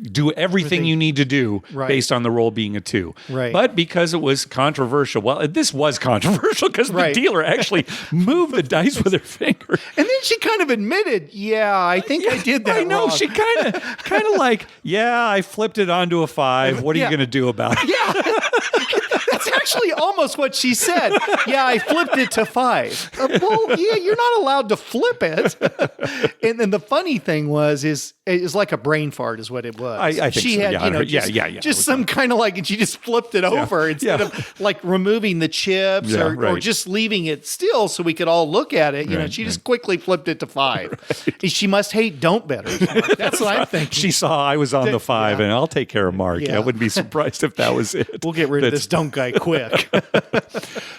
Do everything you need to do based on the roll being a 2.
Right.
But because it was controversial, well, this was controversial because the dealer actually moved the dice with her finger.
And then she kind of admitted, I think I did that
I know,
wrong.
she kind of like, I flipped it onto a 5. What are you going to do about it?
Yeah. That's actually almost what she said. Yeah, I flipped it to 5. Well, yeah, you're not allowed to flip it. And then the funny thing is like a brain fart is what it was.
I think
she
so.
had,
Yeah.
just some kind of like, and she just flipped it over instead of like removing the chips or just leaving it still so we could all look at it. She just quickly flipped it to 5. Right. She must hate don't betters. That's what I'm thinking.
She saw I was on the 5 and I'll take care of Mark. I wouldn't be surprised if that was it.
We'll get rid of this don't guy quick.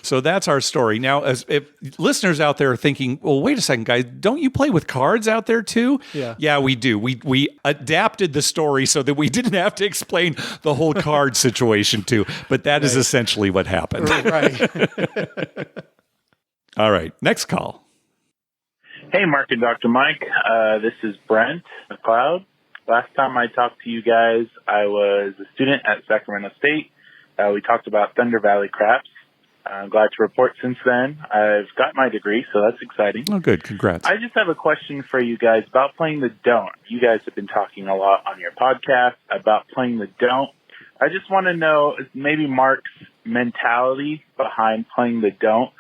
So that's our story. Now, if listeners out there are thinking, well, wait a second, guys, don't you play with cards out there too? Yeah, we do. We adapted the story so that we didn't have to explain the whole card situation too. But that is essentially what happened.
Right.
All right. Next call.
Hey, Mark and Dr. Mike. This is Brent McLeod. Last time I talked to you guys, I was a student at Sacramento State. We talked about Thunder Valley craps. I'm glad to report since then I've got my degree, so that's exciting.
Oh, good. Congrats.
I just have a question for you guys about playing the don't. You guys have been talking a lot on your podcast about playing the don't. I just want to know maybe Mark's mentality behind playing the don't.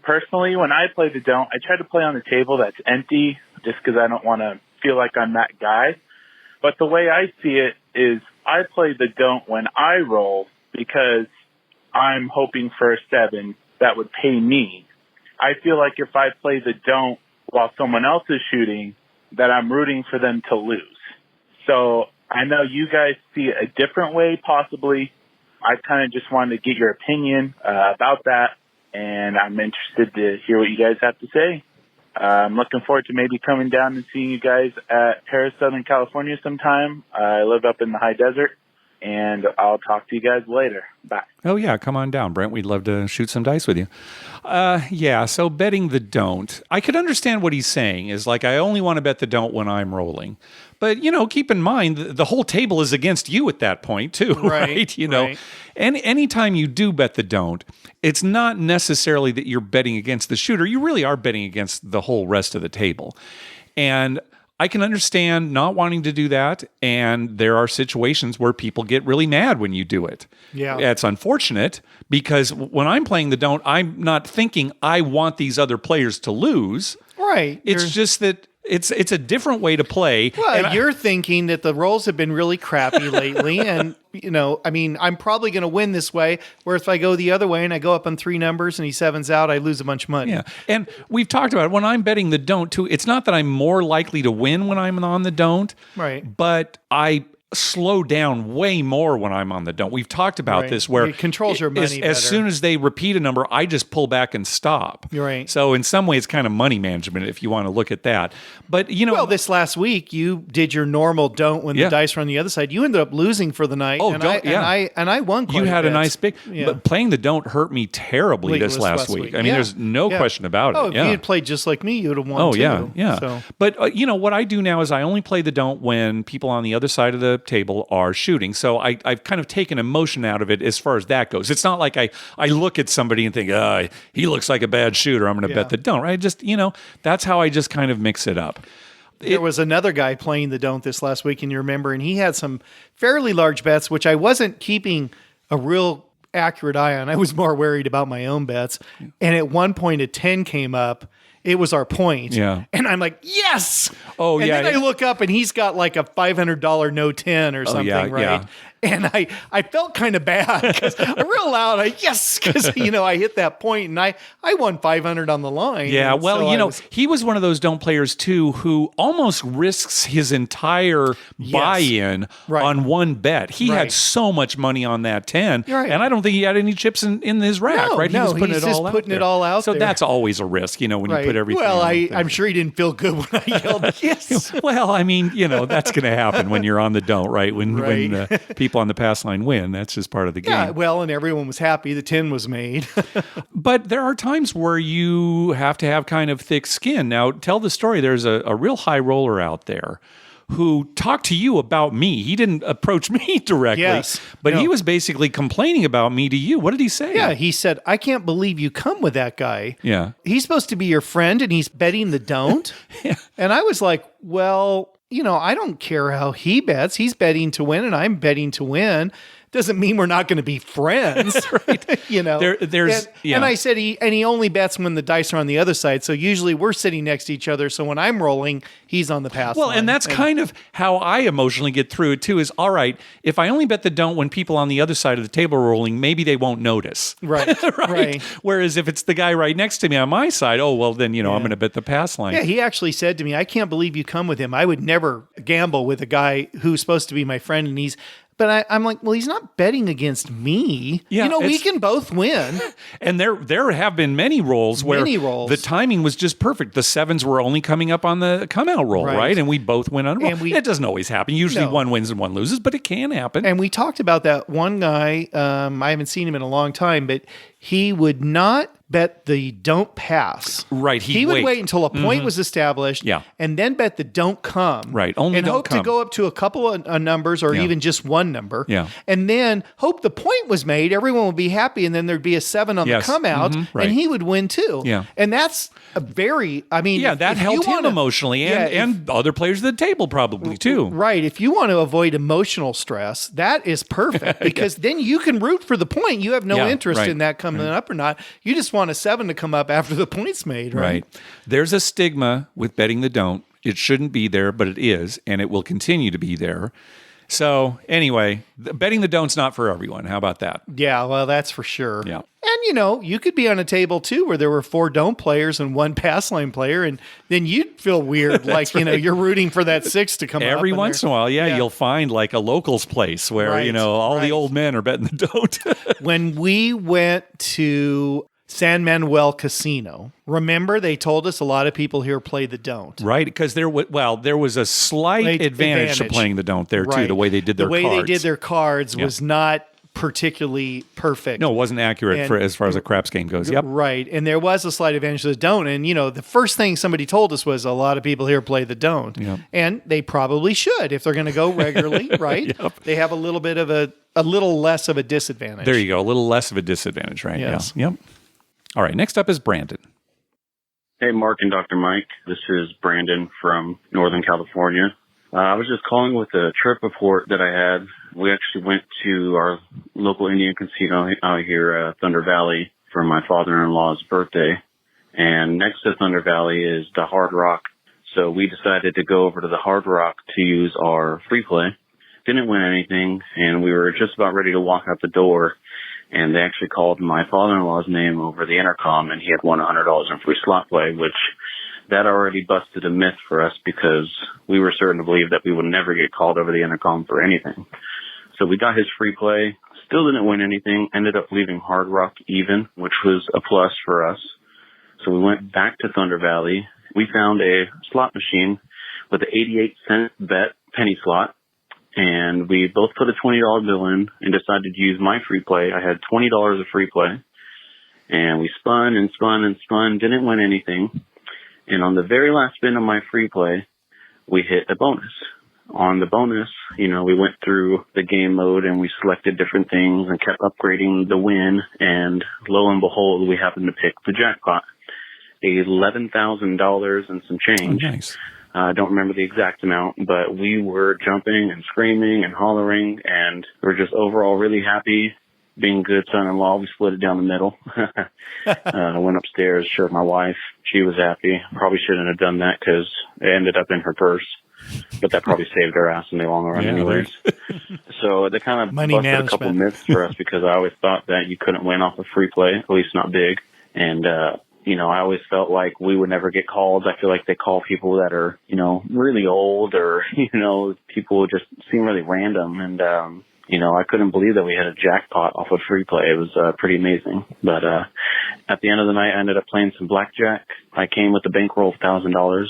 Personally, when I play the don't, I try to play on a table that's empty just because I don't want to feel like I'm that guy. But the way I see it is I play the don't when I roll because I'm hoping for a 7 that would pay me. I feel like if I play the don't while someone else is shooting, that I'm rooting for them to lose. So I know you guys see it a different way, possibly. I kind of just wanted to get your opinion about that, and I'm interested to hear what you guys have to say. I'm looking forward to maybe coming down and seeing you guys at Paris, Southern California sometime. I live up in the high desert. And I'll talk to you guys later. Bye.
Oh, yeah. Come on down, Brent. We'd love to shoot some dice with you. So betting the don't. I could understand what he's saying is like, I only want to bet the don't when I'm rolling. But, keep in mind, the whole table is against you at that point, too, right?
Right.
And anytime you do bet the don't, it's not necessarily that you're betting against the shooter. You really are betting against the whole rest of the table. And I can understand not wanting to do that, and there are situations where people get really mad when you do it.
Yeah.
It's unfortunate because when I'm playing the don't, I'm not thinking I want these other players to lose.
Right.
It's just that it's a different way to play.
Well, you're thinking that the rolls have been really crappy lately, and I'm probably going to win this way. Where if I go the other way and I go up on 3 numbers and he 7s out, I lose a bunch of money.
Yeah, and we've talked about it. When I'm betting the don't too, it's not that I'm more likely to win when I'm on the don't,
right?
But I slow down way more when I'm on the don't. We've talked about this where
it controls your money better.
As soon as they repeat a number, I just pull back and stop.
You're right.
So in some way, it's kind of money management if you want to look at that. But
well, this last week you did your normal don't when the dice were on the other side. You ended up losing for the night. I won. Quite
you had
a
nice big. But playing the don't hurt me terribly this last week. I mean, there's no question about it.
Oh, if you had played just like me, you would have won. too.
Yeah.
So.
But what I do now is I only play the don't when people on the other side of the table are shooting. So I've kind of taken emotion out of it as far as that goes. It's not like I look at somebody and think, he looks like a bad shooter, I'm going to bet the don't. Right? Just, that's how I just kind of mix it up.
There was another guy playing the don't this last week, and you remember, and he had some fairly large bets, which I wasn't keeping a real accurate eye on. I was more worried about my own bets. And at one point, a 10 came up. It was our point.
Yeah.
And I'm like, yes.
Oh,
and
yeah.
And then I look up and he's got like a $500 no 10 or something, right?
Yeah.
And I felt kind of bad because I real loud, because I hit that point and I won 500 on the line.
Yeah,
and
well, he was one of those don't players too who almost risks his entire buy-in on one bet. He had so much money on that 10, and I don't think he had any chips in his rack, right?
No,
he was
he's just putting it all out
so
there.
So that's always a risk, when you put everything.
Well, I'm sure he didn't feel good when I yelled yes.
Well, I mean, that's going to happen when you're on the don't, right? When people on the pass line win, that's just part of the game.
Yeah, well, and everyone was happy. The 10 was made.
But there are times where you have to have kind of thick skin. Now, tell the story. There's a real high roller out there who talked to you about me. He didn't approach me directly, but he was basically complaining about me to you. What did he say?
Yeah, he said, I can't believe you come with that guy.
Yeah.
He's supposed to be your friend and he's betting the don't. And I was like, well, I don't care how he bets. He's betting to win and I'm betting to win. doesn't mean we're not going to be friends.
Right.
You know, and I said he only bets when the dice are on the other side. So usually we're sitting next to each other. So when I'm rolling, he's on the pass line.
Well, and that's kind of how I emotionally get through it too, is all right, if I only bet the don't when people on the other side of the table are rolling, maybe they won't notice.
Right.
Right. Whereas if it's the guy right next to me on my side, oh, well, then, I'm going to bet the pass line.
Yeah, he actually said to me, I can't believe you come with him. I would never gamble with a guy who's supposed to be my friend, and but I'm like, well, he's not betting against me.
Yeah,
we can both win.
And there have been many rolls where the timing was just perfect. The sevens were only coming up on the come out roll, right? And we both win on a roll. It doesn't always happen. Usually one wins and one loses, but it can happen.
And we talked about that one guy. I haven't seen him in a long time, but he would not bet the don't pass.
Right.
He would wait until a point was established and then bet the don't come.
Right. Only
and
don't
hope
come.
to go up to a couple of numbers or even just one number.
Yeah.
And then hope the point was made, everyone would be happy, and then there'd be a 7 on the come out, and he would win too.
Yeah.
And that's a very, that
helped him emotionally and other players at the table probably too.
Right. If you want to avoid emotional stress, that is perfect because then you can root for the point. You have no interest in that coming up or not. You just want a 7 to come up after the point's made, right?
There's a stigma with betting the don't. It shouldn't be there, but it is, and it will continue to be there. So anyway, betting the don't's not for everyone. How about that?
Yeah, well, that's for sure.
Yeah.
And, you could be on a table, too, where there were 4 don't players and 1 pass line player, and then you'd feel weird, like, you're rooting for that 6 to come up.
Every once in a while, you'll find, like, a locals place where, all the old men are betting the don't.
When we went to San Manuel Casino, remember they told us a lot of people here play the don't.
Right, because there was a slight advantage to playing the don't there, too, the way they did their cards.
The way they did their cards was not particularly perfect.
No, it wasn't accurate as far as a craps game goes. Yep.
Right. And there was a slight advantage to the don't. And, the first thing somebody told us was a lot of people here play the don't.
Yep.
And they probably should if they're going to go regularly, right? They have a little bit of a little less of a disadvantage.
There you go. A little less of a disadvantage, right?
Yes.
Yeah. Yep. All right. Next up is Brandon.
Hey, Mark and Dr. Mike. This is Brandon from Northern California. I was just calling with a trip report that I had. We actually went to our local Indian casino out here, Thunder Valley, for my father-in-law's birthday. And next to Thunder Valley is the Hard Rock. So we decided to go over to the Hard Rock to use our free play. Didn't win anything, and we were just about ready to walk out the door. And they actually called my father-in-law's name over the intercom, and he had won $100 in free slot play, which that already busted a myth for us because we were certain to believe that we would never get called over the intercom for anything. So we got his free play, still didn't win anything, ended up leaving Hard Rock even, which was a plus for us. So we went back to Thunder Valley. We found a slot machine with an 88-cent bet penny slot, and we both put a $20 bill in and decided to use my free play. I had $20 of free play, and we spun and spun and spun, didn't win anything. And on the very last spin of my free play, we hit a bonus. On the bonus, we went through the game mode and we selected different things and kept upgrading the win. And lo and behold, we happened to pick the jackpot, $11,000 and some change.
Oh, nice.
I don't remember the exact amount, but we were jumping and screaming and hollering, and we were just overall really happy. Being good son-in-law, we split it down the middle. I went upstairs, showed my wife. She was happy. Probably shouldn't have done that because it ended up in her purse, but that probably saved her ass in the long run anyways. So they kind of busted a couple myths for us because I always thought that you couldn't win off of free play, at least not big. And, I always felt like we would never get called. I feel like they call people that are, really old or, people just seem really random. And, I couldn't believe that we had a jackpot off of free play. It was pretty amazing. But at the end of the night, I ended up playing some blackjack. I came with a bankroll of $1,000.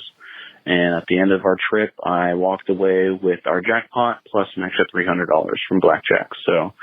And at the end of our trip, I walked away with our jackpot plus an extra $300 from blackjack. So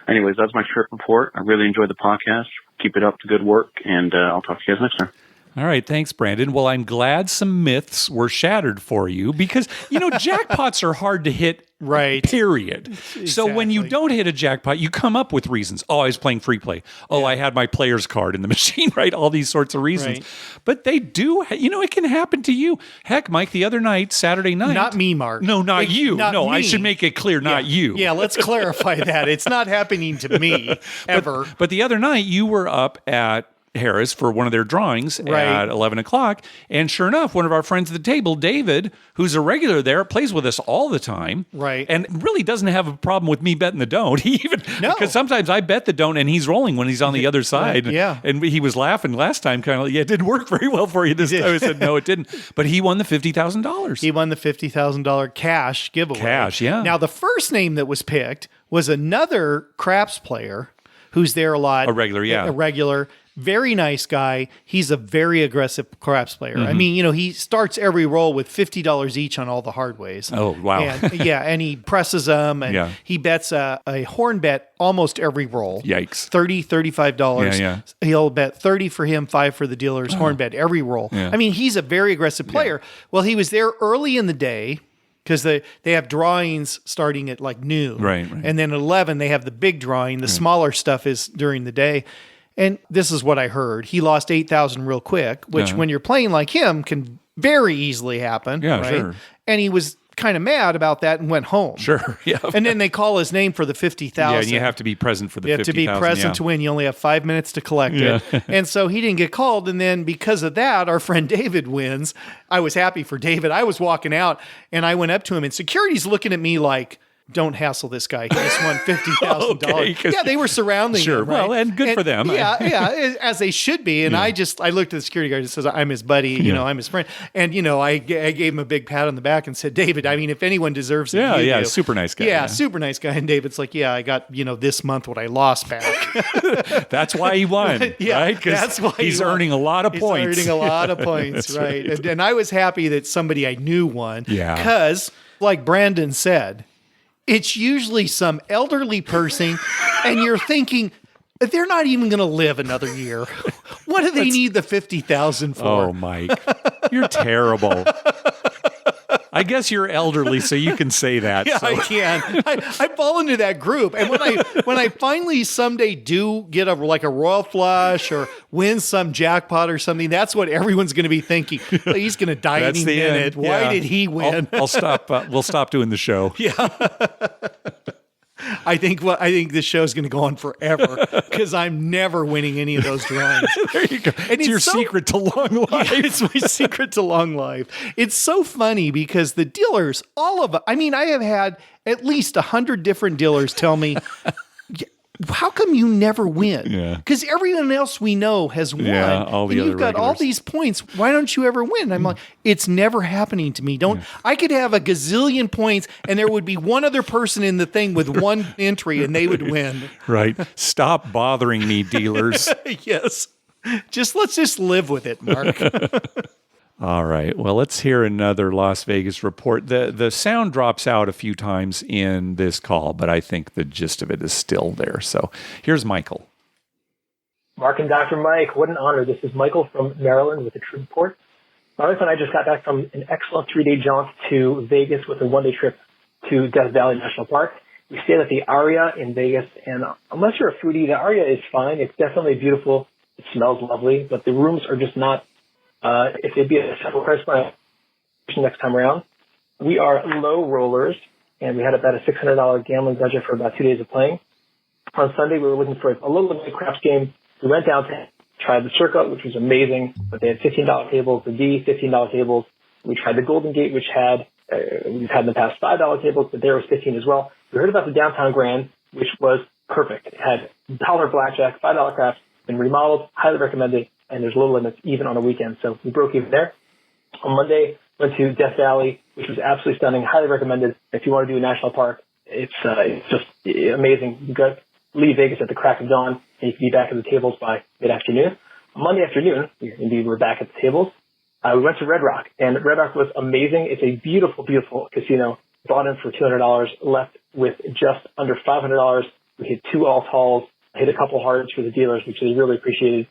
anyways, that's my trip report. I really enjoyed the podcast. Keep it up to good work, and I'll talk to you guys next time.
All right. Thanks, Brandon. Well, I'm glad some myths were shattered for you because, jackpots are hard to hit,
right?
Period.
Exactly.
So when you don't hit a jackpot, you come up with reasons. Oh, I was playing free play. Oh, I had my player's card in the machine, right? All these sorts of reasons.
Right.
But they do, it can happen to you. Heck, Mike, the other night, Saturday night.
Not me, Mark.
No, not you.
Not
no,
me.
I should make it clear, not you.
Yeah, let's clarify that. It's not happening to me, ever.
But the other night, you were up at Harris for one of their drawings at 11 o'clock. And sure enough, one of our friends at the table, David, who's a regular there, plays with us all the time.
Right.
And really doesn't have a problem with me betting the don't. Because sometimes I bet the don't and he's rolling when he's on the other side.
Right. Yeah.
And he was laughing last time, kind of, it didn't work very well for you this time. I said, no, it didn't. But he won the $50,000.
He won the $50,000 cash giveaway.
Cash, yeah.
Now, the first name that was picked was another craps player who's there a lot.
A regular, yeah.
A regular. Very nice guy. He's a very aggressive craps player. I mean, he starts every roll with $50 each on all the hard ways.
Oh, wow.
And he presses them, and he bets a horn bet almost every roll.
Yikes.
$30, $35.
Yeah.
He'll bet 30 for him, 5 for the dealer's horn bet every roll.
Yeah.
I mean, he's a very aggressive player. Yeah. Well, he was there early in the day, because they have drawings starting at like noon.
Right.
And then at 11, they have the big drawing. The smaller stuff is during the day. And this is what I heard. He lost $8,000 real quick, which when you're playing like him can very easily happen.
Yeah,
right?
sure.
And he was kind of mad about that and went home.
Sure, yeah.
And then they call his name for the $50,000.
Yeah, and you have to be present for the $50,000.
You have to be present to win. You only have 5 minutes to collect it. And so he didn't get called. And then because of that, our friend David wins. I was happy for David. I was walking out and I went up to him and security's looking at me like, don't hassle this guy. He just won $50,000.
Okay,
yeah, they were surrounding him. Right?
Well, and good for them.
Yeah, as they should be. And I looked at the security guard and says, I'm his buddy, I'm his friend. And, I gave him a big pat on the back and said, David, I mean, if anyone deserves it, you do.
Super nice guy.
Yeah, super nice guy. And David's like, I got, this month what I lost back.
That's why he won, right?
That's why
he's earning a lot of points.
He's earning a lot of points, right? And I was happy that somebody I knew won.
Yeah.
Because, like Brandon said, it's usually some elderly person, and you're thinking, they're not even going to live another year. What do they need the $50,000 for?
Oh, Mike, you're terrible. I guess you're elderly, so you can say that.
Yeah,
so.
I can. I fall into that group, and when I finally someday do get a royal flush or win some jackpot or something, that's what everyone's going to be thinking. He's going to die any minute. Why did he win?
I'll stop. We'll stop doing the show.
Yeah. I think this show's going to go on forever because I'm never winning any of those drawings.
There you go. And it's your secret to long life.
Yeah, it's my secret to long life. It's so funny because the dealers, all of them, I mean, I have had at least 100 different dealers tell me, how come you never win?
Yeah.
Because everyone else we know has won.
Yeah, all the
and
other
you've got all
regulars.
these points. Why don't you ever win? I'm like, it's never happening to me. I could have a gazillion points and there would be one other person in the thing with one entry and they would win.
Right. Stop bothering me, dealers.
Yes. Let's just live with it, Mark.
All right. Well, let's hear another Las Vegas report. The sound drops out a few times in this call, but I think the gist of it is still there. So here's Michael.
Mark and Dr. Mike, what an honor. This is Michael from Maryland with a trip report. My wife and I just got back from an excellent 3-day jaunt to Vegas with a 1-day trip to Death Valley National Park. We stayed at the Aria in Vegas, and unless you're a foodie, the Aria is fine. It's definitely beautiful. It smells lovely, but the rooms are just not if they'd be at a separate price point next time around. We are low rollers, and we had about a $600 gambling budget for about 2 days of playing. On Sunday, we were looking for a little bit of craps game. We went down to try the Circa, which was amazing, but they had $15 tables, the D, $15 tables. We tried the Golden Gate, which had, we've had in the past $5 tables, but there was 15 as well. We heard about the Downtown Grand, which was perfect. It had $1 blackjack, $5 craps, been remodeled, highly recommended, and there's low limits even on a weekend. So we broke even there. On Monday, went to Death Valley, which was absolutely stunning, highly recommended. If you want to do a national park, it's just amazing. You got leave Vegas at the crack of dawn, and you can be back at the tables by mid-afternoon. On Monday afternoon, indeed, we're back at the tables. We went to Red Rock, and Red Rock was amazing. It's a beautiful, beautiful casino. Bought in for $200, left with just under $500. We hit 2 all-talls, hit a couple hards for the dealers, which they really appreciated.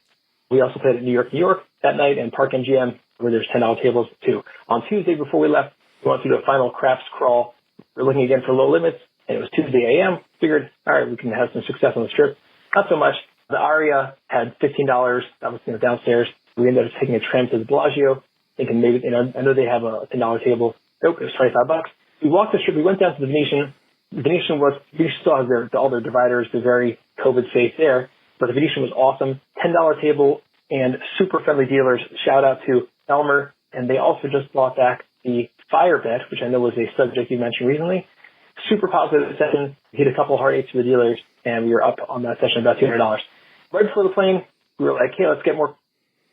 We also played at New York that night, and Park MGM, where there's $10 tables too. On Tuesday before we left, we went through the final craps crawl. We're looking again for low limits, and it was Tuesday a.m. Figured, all right, we can have some success on the strip. Not so much. The Aria had $15. That was downstairs. We ended up taking a tram to the Bellagio, thinking maybe, I know they have a $10 table. Nope, it was $25. We walked the strip. We went down to the Venetian. The Venetian still has all their dividers. They're very COVID safe there. But the Venetian was awesome. $10 table and super friendly dealers. Shout out to Elmer. And they also just brought back the Fire Bet, which I know was a subject you mentioned recently. Super positive session. We hit a couple hard eights for the dealers, and we were up on that session about $200. Right before the plane, we were like, hey, let's get more.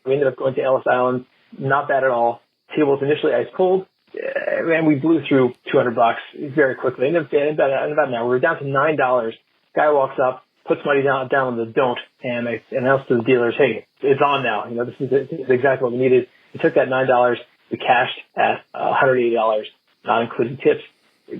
We ended up going to Ellis Island. Not bad at all. Table was initially ice cold, and we blew through $200 very quickly. In about an hour, we were down to $9. Guy walks up, puts money down on the don't, and I announced to the dealers, hey, it's on now. This is exactly what we needed. We took that $9. We cashed at $180, not including tips.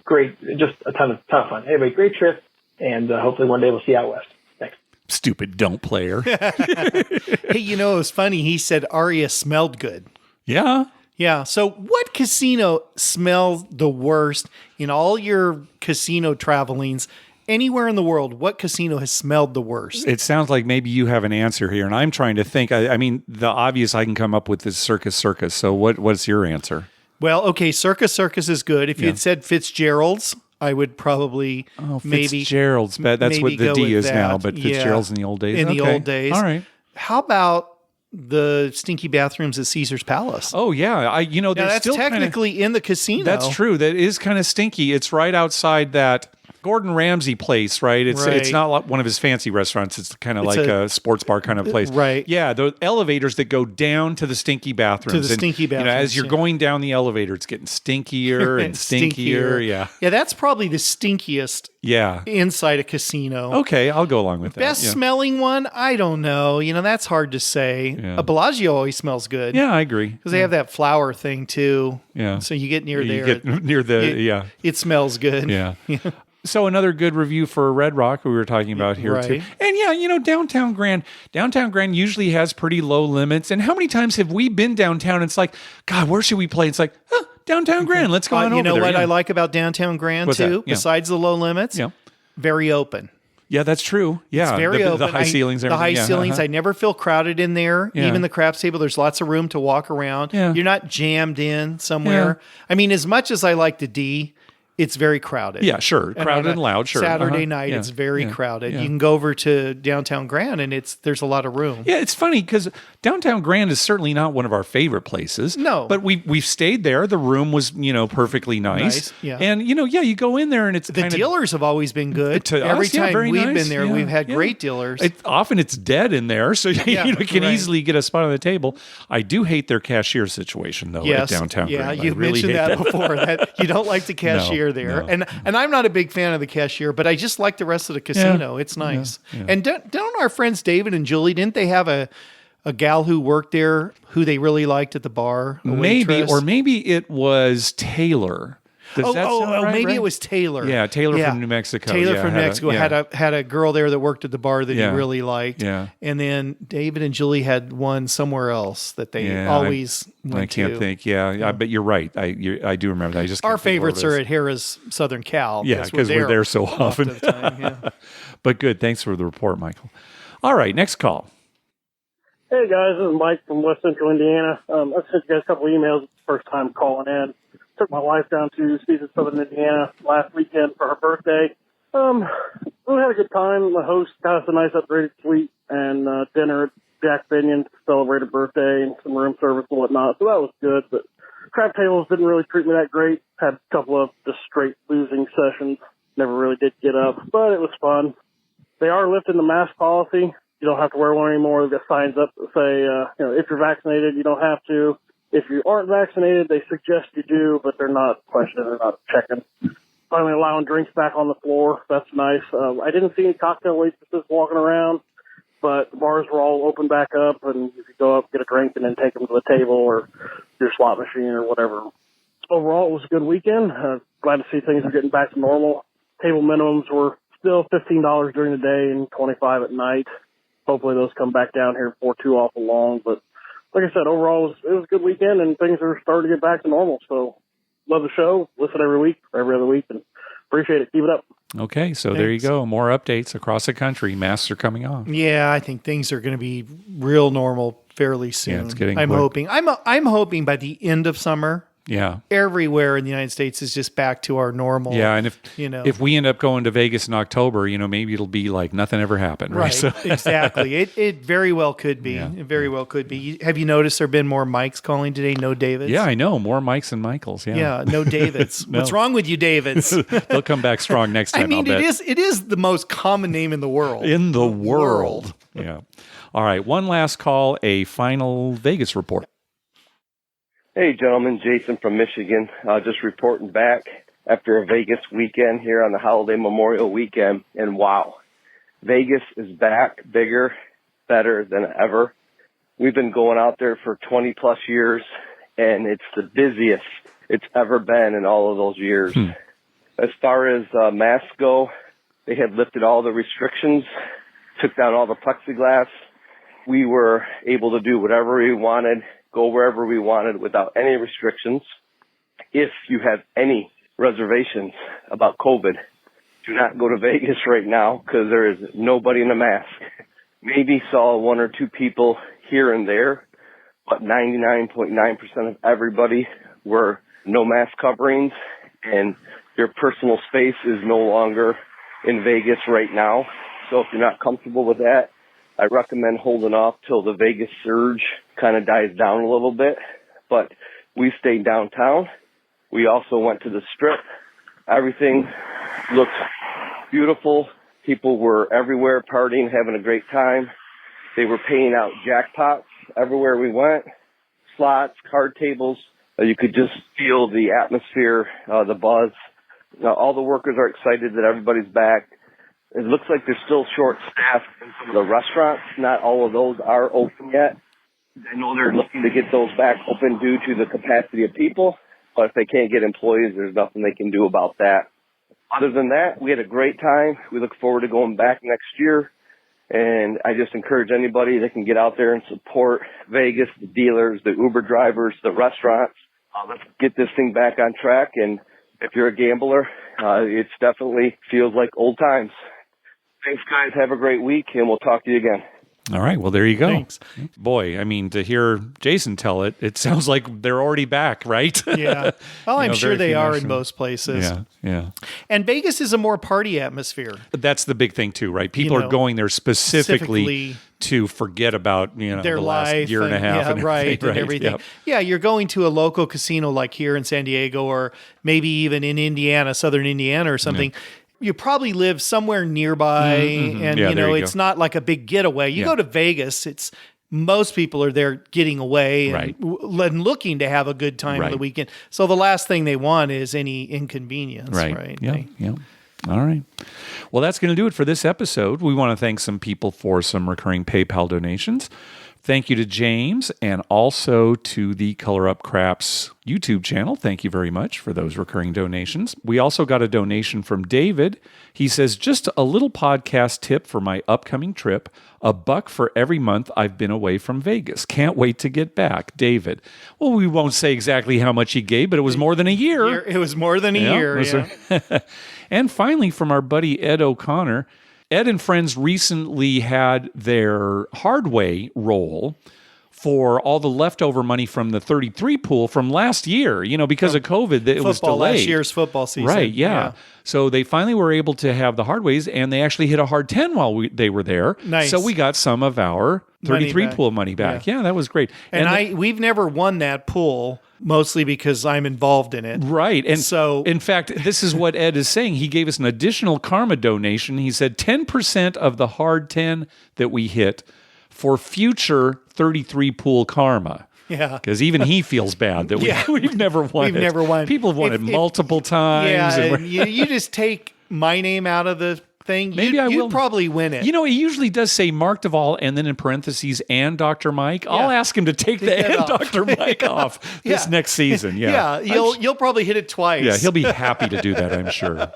Great, just a ton of fun. Anyway, great trip, and hopefully one day we'll see you out west. Thanks.
Stupid don't player.
Hey, it was funny. He said Aria smelled good.
Yeah.
Yeah. So what casino smells the worst in all your casino travelings? Anywhere in the world, what casino has smelled the worst?
It sounds like maybe you have an answer here, and I'm trying to think. I mean, the obvious I can come up with is Circus Circus. So what's your answer?
Well, okay, Circus is good. If you had said Fitzgerald's, I would probably maybe
Fitzgerald's. That's what the D is
that.
now, but Fitzgerald's in the old days.
In the old days.
All right.
How about the stinky bathrooms at Caesar's Palace?
Oh yeah,
that's
still
technically in the casino.
That's true. That is kind of stinky. It's right outside that Gordon Ramsay place, right? It's not like one of his fancy restaurants. It's kind of like a sports bar kind of place.
Right.
Yeah, the elevators that go down to the stinky bathrooms. As you're going down the elevator, it's getting stinkier and stinkier. Yeah.
Yeah, that's probably the stinkiest inside a casino.
Okay, I'll go along with that.
Best smelling one? I don't know. That's hard to say.
Yeah.
A Bellagio always smells good.
Yeah, I agree.
Because they have that flower thing too.
Yeah.
So you get near
it
smells good.
Yeah. So another good review for Red Rock we were talking about here too. And Downtown Grand usually has pretty low limits. And how many times have we been downtown and it's like, God, where should we play? It's like, Downtown Grand, let's go on over there.
You know what I like about Downtown Grand too? Besides the low limits? Yeah. Very open.
Yeah, that's true. Yeah.
It's very open.
The high ceilings.
The high ceilings. I never feel crowded in there.
Yeah.
Even the craps table, there's lots of room to walk around. Yeah. You're not jammed in somewhere. Yeah. I mean, as much as I like the D, it's very crowded.
Yeah, sure. Crowded and loud, sure.
Saturday night, it's very crowded. Yeah. You can go over to Downtown Grand, and there's a lot of room.
Yeah, it's funny because Downtown Grand is certainly not one of our favorite places.
No.
But we've stayed there. The room was, perfectly nice.
Yeah.
And, you go in there, and it's
the dealers have always been good.
Every time
we've been there, we've had great dealers.
Often it's dead in there, so you can easily get a spot on the table. I do hate their cashier situation, though, at Downtown Grand.
Yeah, you've mentioned that before, that you don't like the cashier there.
No.
And I'm not a big fan of the cashier, but I just like the rest of the casino. It's nice. Yeah. And don't our friends David and Julie, didn't they have a gal who worked there who they really liked at the bar?
Maybe, or maybe it was Taylor. Does that sound right,
maybe it was Taylor.
Yeah, Taylor from New Mexico.
Taylor from Mexico had a girl there that worked at the bar that he really liked.
Yeah.
And then David and Julie had one somewhere else that they always went to.
I can't think. Yeah, but you're right. I do remember that. I just
our favorites are at Harrah's Southern Cal.
Yeah, because we're there so often.
Most of the time,
But good. Thanks for the report, Michael. All right, next call.
Hey guys, this is Mike from West Central Indiana. I sent you guys a couple emails. First time calling in. Took my wife down to Cedar, Southern Indiana last weekend for her birthday. We had a good time. The host got us a nice upgraded suite and dinner at Jack Binion to celebrate her birthday and some room service and whatnot. So that was good. But crab tables didn't really treat me that great. Had a couple of just straight losing sessions. Never really did get up, but it was fun. They are lifting the mask policy. You don't have to wear one anymore. They've got signs up that say, if you're vaccinated, you don't have to. If you aren't vaccinated, they suggest you do, but they're not questioning, they're not checking. Finally allowing drinks back on the floor. That's nice. I didn't see any cocktail waitresses walking around, but the bars were all open back up, and you could go up, get a drink, and then take them to the table or your slot machine or whatever. Overall, it was a good weekend. Glad to see things are getting back to normal. Table minimums were still $15 during the day and $25 at night. hopefully those come back down here before too awful long. But like I said, overall, it was a good weekend, and things are starting to get back to normal. So love the show. Listen every week, or every other week, and appreciate it. Keep it up.
Okay, so
Thanks.
There you go. More updates across the country. Masks are coming off.
Yeah, I think things are going to be real normal fairly soon.
Yeah, it's getting
I'm
quick.
hoping. I'm hoping by the end of summer,
Yeah.
everywhere in the United States is just back to our normal.
Yeah, and
if
we end up going to Vegas in October, maybe it'll be like nothing ever happened. Right. So,
exactly. It very well could be.
Yeah.
It very well could be. Have you noticed there have been more Mikes calling today? No Davids?
yeah, I know. More Mikes than Michaels. Yeah.
Yeah, no Davids.
No.
What's wrong with you, Davids?
They'll come back strong next time.
I mean,
I'll bet.
it is the most common name in the world.
In the world. Yeah. All right. One last call, a final Vegas report.
Hey, gentlemen, Jason from Michigan. Just reporting back after a Vegas weekend here on the holiday Memorial weekend. And wow, Vegas is back, bigger, better than ever. We've been going out there for 20 plus years, and it's the busiest it's ever been in all of those years. As far as masks go, they had lifted all the restrictions, took down all the plexiglass. We were able to do whatever we wanted, go wherever we wanted without any restrictions. If you have any reservations about COVID, do not go to Vegas right now because there is nobody in a mask. Maybe saw one or two people here and there, but 99.9% of everybody were no mask coverings, and your personal space is no longer in Vegas right now. So if you're not comfortable with that, I recommend holding off till the Vegas surge kind of dies down a little bit. But we stayed downtown. We also went to the Strip. Everything looked beautiful. People were everywhere partying, having a great time. They were paying out jackpots everywhere we went, slots, card tables. You could just feel the atmosphere, the buzz. All the workers are excited that everybody's back. It looks like they're still short-staffed in some of the restaurants. Not all of those are open yet. I know they're looking to get those back open due to the capacity of people, but if they can't get employees, there's nothing they can do about that. Other than that, we had a great time. We look forward to going back next year, and I just encourage anybody that can get out there and support Vegas, the dealers, the Uber drivers, the restaurants. Let's get this thing back on track, and if you're a gambler, it definitely feels like old times. Thanks, guys. Have a great week, and we'll talk to you again.
All right. Well, there you go.
Thanks.
Boy, I mean, to hear Jason tell it, it sounds like they're already back, right?
Yeah. Well, I'm sure they are in
most
most places.
Yeah, yeah.
And Vegas is a more party atmosphere.
That's the big thing too, right? People are going there specifically to forget about
their
the
life,
last year and a half,
and everything.
Yep.
Yeah, you're going to a local casino like here in San Diego, or maybe even in Indiana, Southern Indiana, or something. Yeah. You probably live somewhere nearby, and it's not like a big getaway. You go to Vegas, most people are there getting away and looking to have a good time on the weekend. So the last thing they want is any inconvenience. Right.
Yeah. All right. Well, that's going to do it for this episode. We want to thank some people for some recurring PayPal donations. Thank you to James and also to the Color Up Craps YouTube channel. Thank you very much for those recurring donations. We also got a donation from David. He says, just a little podcast tip for my upcoming trip. $1 for every month I've been away from Vegas. Can't wait to get back. David. Well, we won't say exactly how much he gave, but it was more than a year.
It was more than a year. Yeah.
And finally, from our buddy Ed O'Connor, Ed and friends recently had their hardway roll for all the leftover money from the 33 pool from last year, because of COVID, it was delayed.
Last year's football season.
Right, yeah. So they finally were able to have the hardways, and they actually hit a hard 10 while they were there.
Nice.
So we got some of our 33 pool money back. Yeah, that was great.
And we've never won that pool, mostly because I'm involved in it.
Right. And so, in fact, this is what Ed is saying. He gave us an additional karma donation. He said 10% of the hard 10 that we hit for future 33 pool karma.
Yeah.
Because even he feels bad that we've never won
never won.
People have won it multiple times.
Yeah, and you just take my name out of the thing,
Maybe I will.
You'd probably win it.
You know, it usually does say Mark Duvall and then in parentheses and Dr. Mike. I'll ask him to take the and off. Dr. Mike off this next season. Yeah,
you'll probably hit it twice.
Yeah, he'll be happy to do that, I'm sure.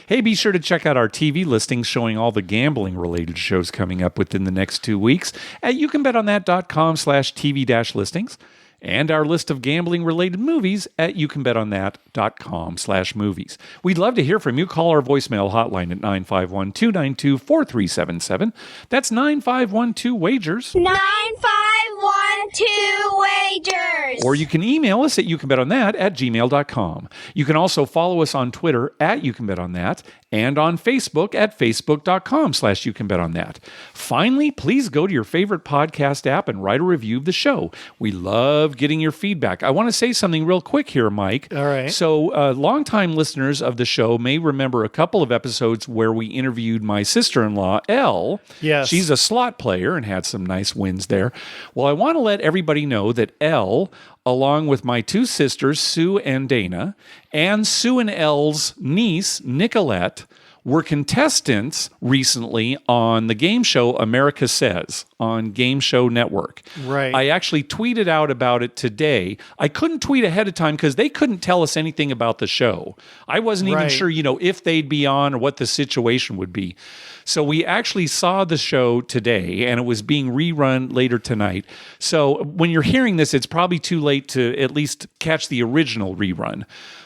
Hey, be sure to check out our TV listings showing all the gambling-related shows coming up within the next 2 weeks at youcanbetonThat.com/TV-listings and our list of gambling-related movies at youcanbetonThat.com/movies. We'd love to hear from you. Call our voicemail hotline at 951-292-4377. That's 9512-WAGERS.
9512-WAGERS.
Or you can email us at youcanbetonThat@gmail.com. You can also follow us on Twitter at youcanbetonThat and on Facebook at facebook.com/youcanbetonThat. Finally, please go to your favorite podcast app and write a review of the show. We love getting your feedback. I want to say something real quick here, Mike.
All right.
So, longtime listeners of the show may remember a couple of episodes where we interviewed my sister-in-law, Elle.
Yes.
She's a slot player and had some nice wins there. Well, I want to let everybody know that Elle, along with my two sisters, Sue and Dana, and Sue and Elle's niece, Nicolette, were contestants recently on the game show America Says on Game Show Network.
Right.
I actually tweeted out about it today. I couldn't tweet ahead of time because they couldn't tell us anything about the show. I wasn't even sure, if they'd be on or what the situation would be. So we actually saw the show today, and it was being rerun later tonight. So when you're hearing this, it's probably too late to at least catch the original rerun.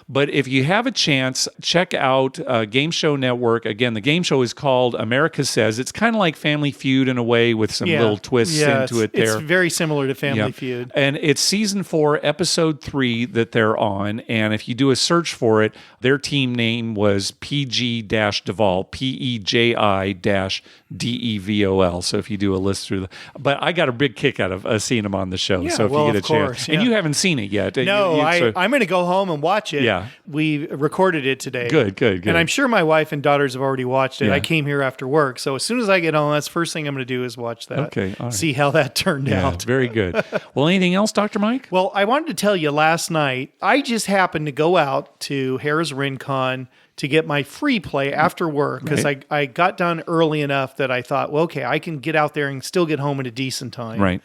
But if you have a chance, check out Game Show Network. Again, the game show is called America Says. It's kind of like Family Feud in a way with some little twists into it there.
It's very similar to Family Feud.
And it's season 4, episode 3 that they're on. And if you do a search for it, their team name was PG-Devol, PEJI-DEVOL. So if you do a list through but I got a big kick out of seeing them on the show.
Yeah,
so if you get a chance. And you haven't seen it yet.
No, I'm going to go home and watch it.
Yeah.
We recorded it today.
Good.
And I'm sure my wife and daughters have already watched it.
Yeah.
I came here after work. So as soon as I get home, that's the first thing I'm going to do is watch that.
Okay. All right.
See how that turned out.
Very good. Well, anything else, Dr. Mike?
Well, I wanted to tell you last night, I just happened to go out to Harrah's Rincon to get my free play after work because I got done early enough that I thought, well, okay, I can get out there and still get home at a decent time.
Right.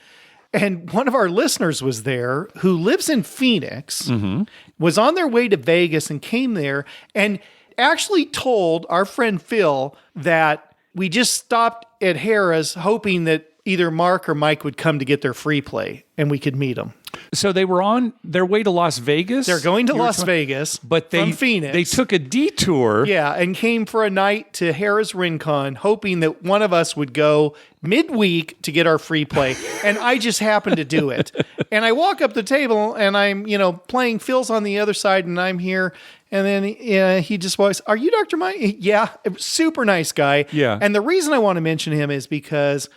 And one of our listeners was there who lives in Phoenix, was on their way to Vegas and came there and actually told our friend Phil that we just stopped at Harrah's hoping that either Mark or Mike would come to get their free play and we could meet them.
So they were on their way to Las Vegas?
They're going to Las Vegas
but from
Phoenix.
They took a detour.
Yeah, and came for a night to Harrah's Rincon, hoping that one of us would go midweek to get our free play. And I just happened to do it. And I walk up the table and I'm, playing. Phil's on the other side and I'm here. And then he just walks, "Are you Dr. Mike?" Yeah, super nice guy.
Yeah.
And the reason I want to mention him is because,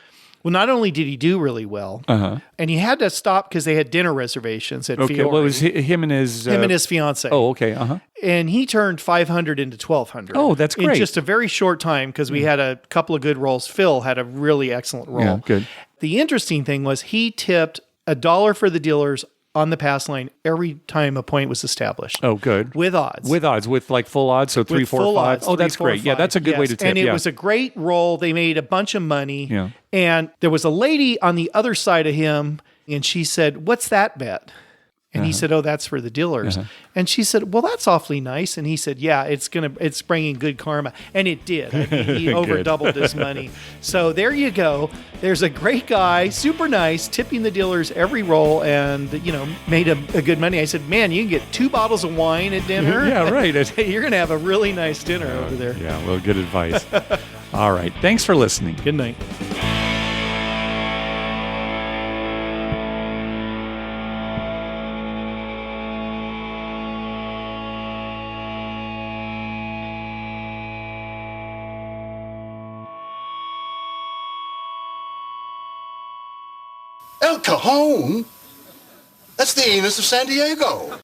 well, not only did he do really well, and he had to stop because they had dinner reservations at Fiore.
Well, it was him and his
fiance.
Oh, okay.
And he turned 500 into 1,200.
Oh, that's great.
In just a very short time because we had a couple of good rolls. Phil had a really excellent roll.
Yeah, good.
The interesting thing was he tipped $1 for the dealers on the pass line every time a point was established.
Oh, good.
With odds.
With like full odds, so 3, 4, 5. Oh, that's great. Yeah, that's a good way to tip.
And it was a great roll. They made a bunch of money.
Yeah.
And there was a lady on the other side of him, and she said, "What's that bet?" And he said, "Oh, that's for the dealers." And she said, "Well, that's awfully nice." And he said, "Yeah, it's bringing good karma." And it did. I mean, he over doubled his money. So there you go. There's a great guy, super nice, tipping the dealers every roll and, made a good money. I said, "Man, you can get 2 bottles of wine at dinner."
Yeah, right.
You're going to have a really nice dinner over there.
Yeah, well, good advice. All right. Thanks for listening.
Good night.
El Cajon? That's the Enos of San Diego.